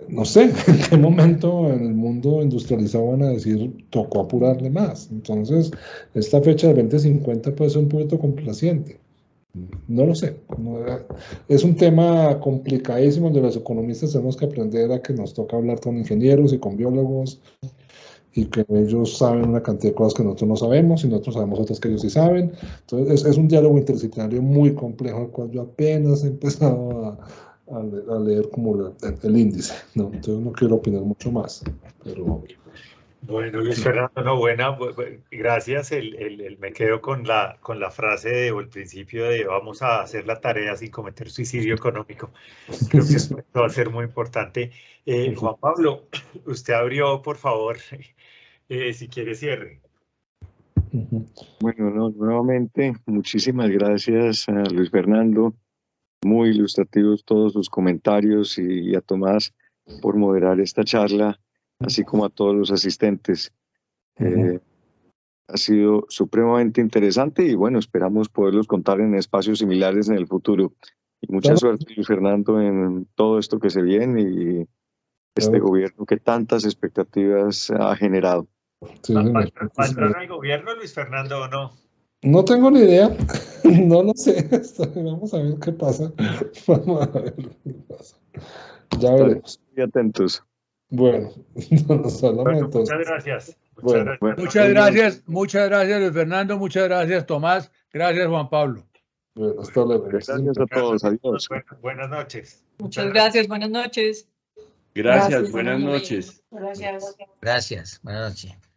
no sé en qué momento en el mundo industrializado van a decir, tocó apurarle más. Entonces, esta fecha del 2050 puede ser un poquito complaciente. No lo sé. Es un tema complicadísimo donde los economistas tenemos que aprender a que nos toca hablar con ingenieros y con biólogos y que ellos saben una cantidad de cosas que nosotros no sabemos y nosotros sabemos otras que ellos sí saben. Entonces, es un diálogo interdisciplinario muy complejo, al cual yo apenas he empezado a leer como el índice, ¿no? Entonces no quiero opinar mucho más, pero... Bueno, Luis Fernando, no, buena, gracias. Me quedo con la frase o el principio de vamos a hacer la tarea sin cometer suicidio económico. Creo que eso va a ser muy importante. Juan Pablo, usted abrió, por favor, si quiere cierre. Bueno, no, nuevamente, muchísimas gracias a Luis Fernando, muy ilustrativos todos sus comentarios y a Tomás por moderar esta charla, así como a todos los asistentes. Ha sido supremamente interesante y bueno, esperamos poderlos contar en espacios similares en el futuro. Y mucha suerte, Luis Fernando, en todo esto que se viene y este gobierno que tantas expectativas ha generado. Sí, ¿Va a entrar al gobierno, Luis Fernando, o no? No tengo ni idea, no lo sé. Vamos a ver qué pasa. Vamos a ver qué pasa. Ya veremos. Muy atentos. Bueno, nos hablamos entonces. Muchas gracias. Muchas gracias, Luis Fernando, muchas gracias, Tomás, gracias, Juan Pablo. Bueno, hasta luego. Gracias a todos, adiós. Buenas noches. Muchas gracias, buenas noches. Gracias, buenas noches. Gracias. Gracias, buenas noches.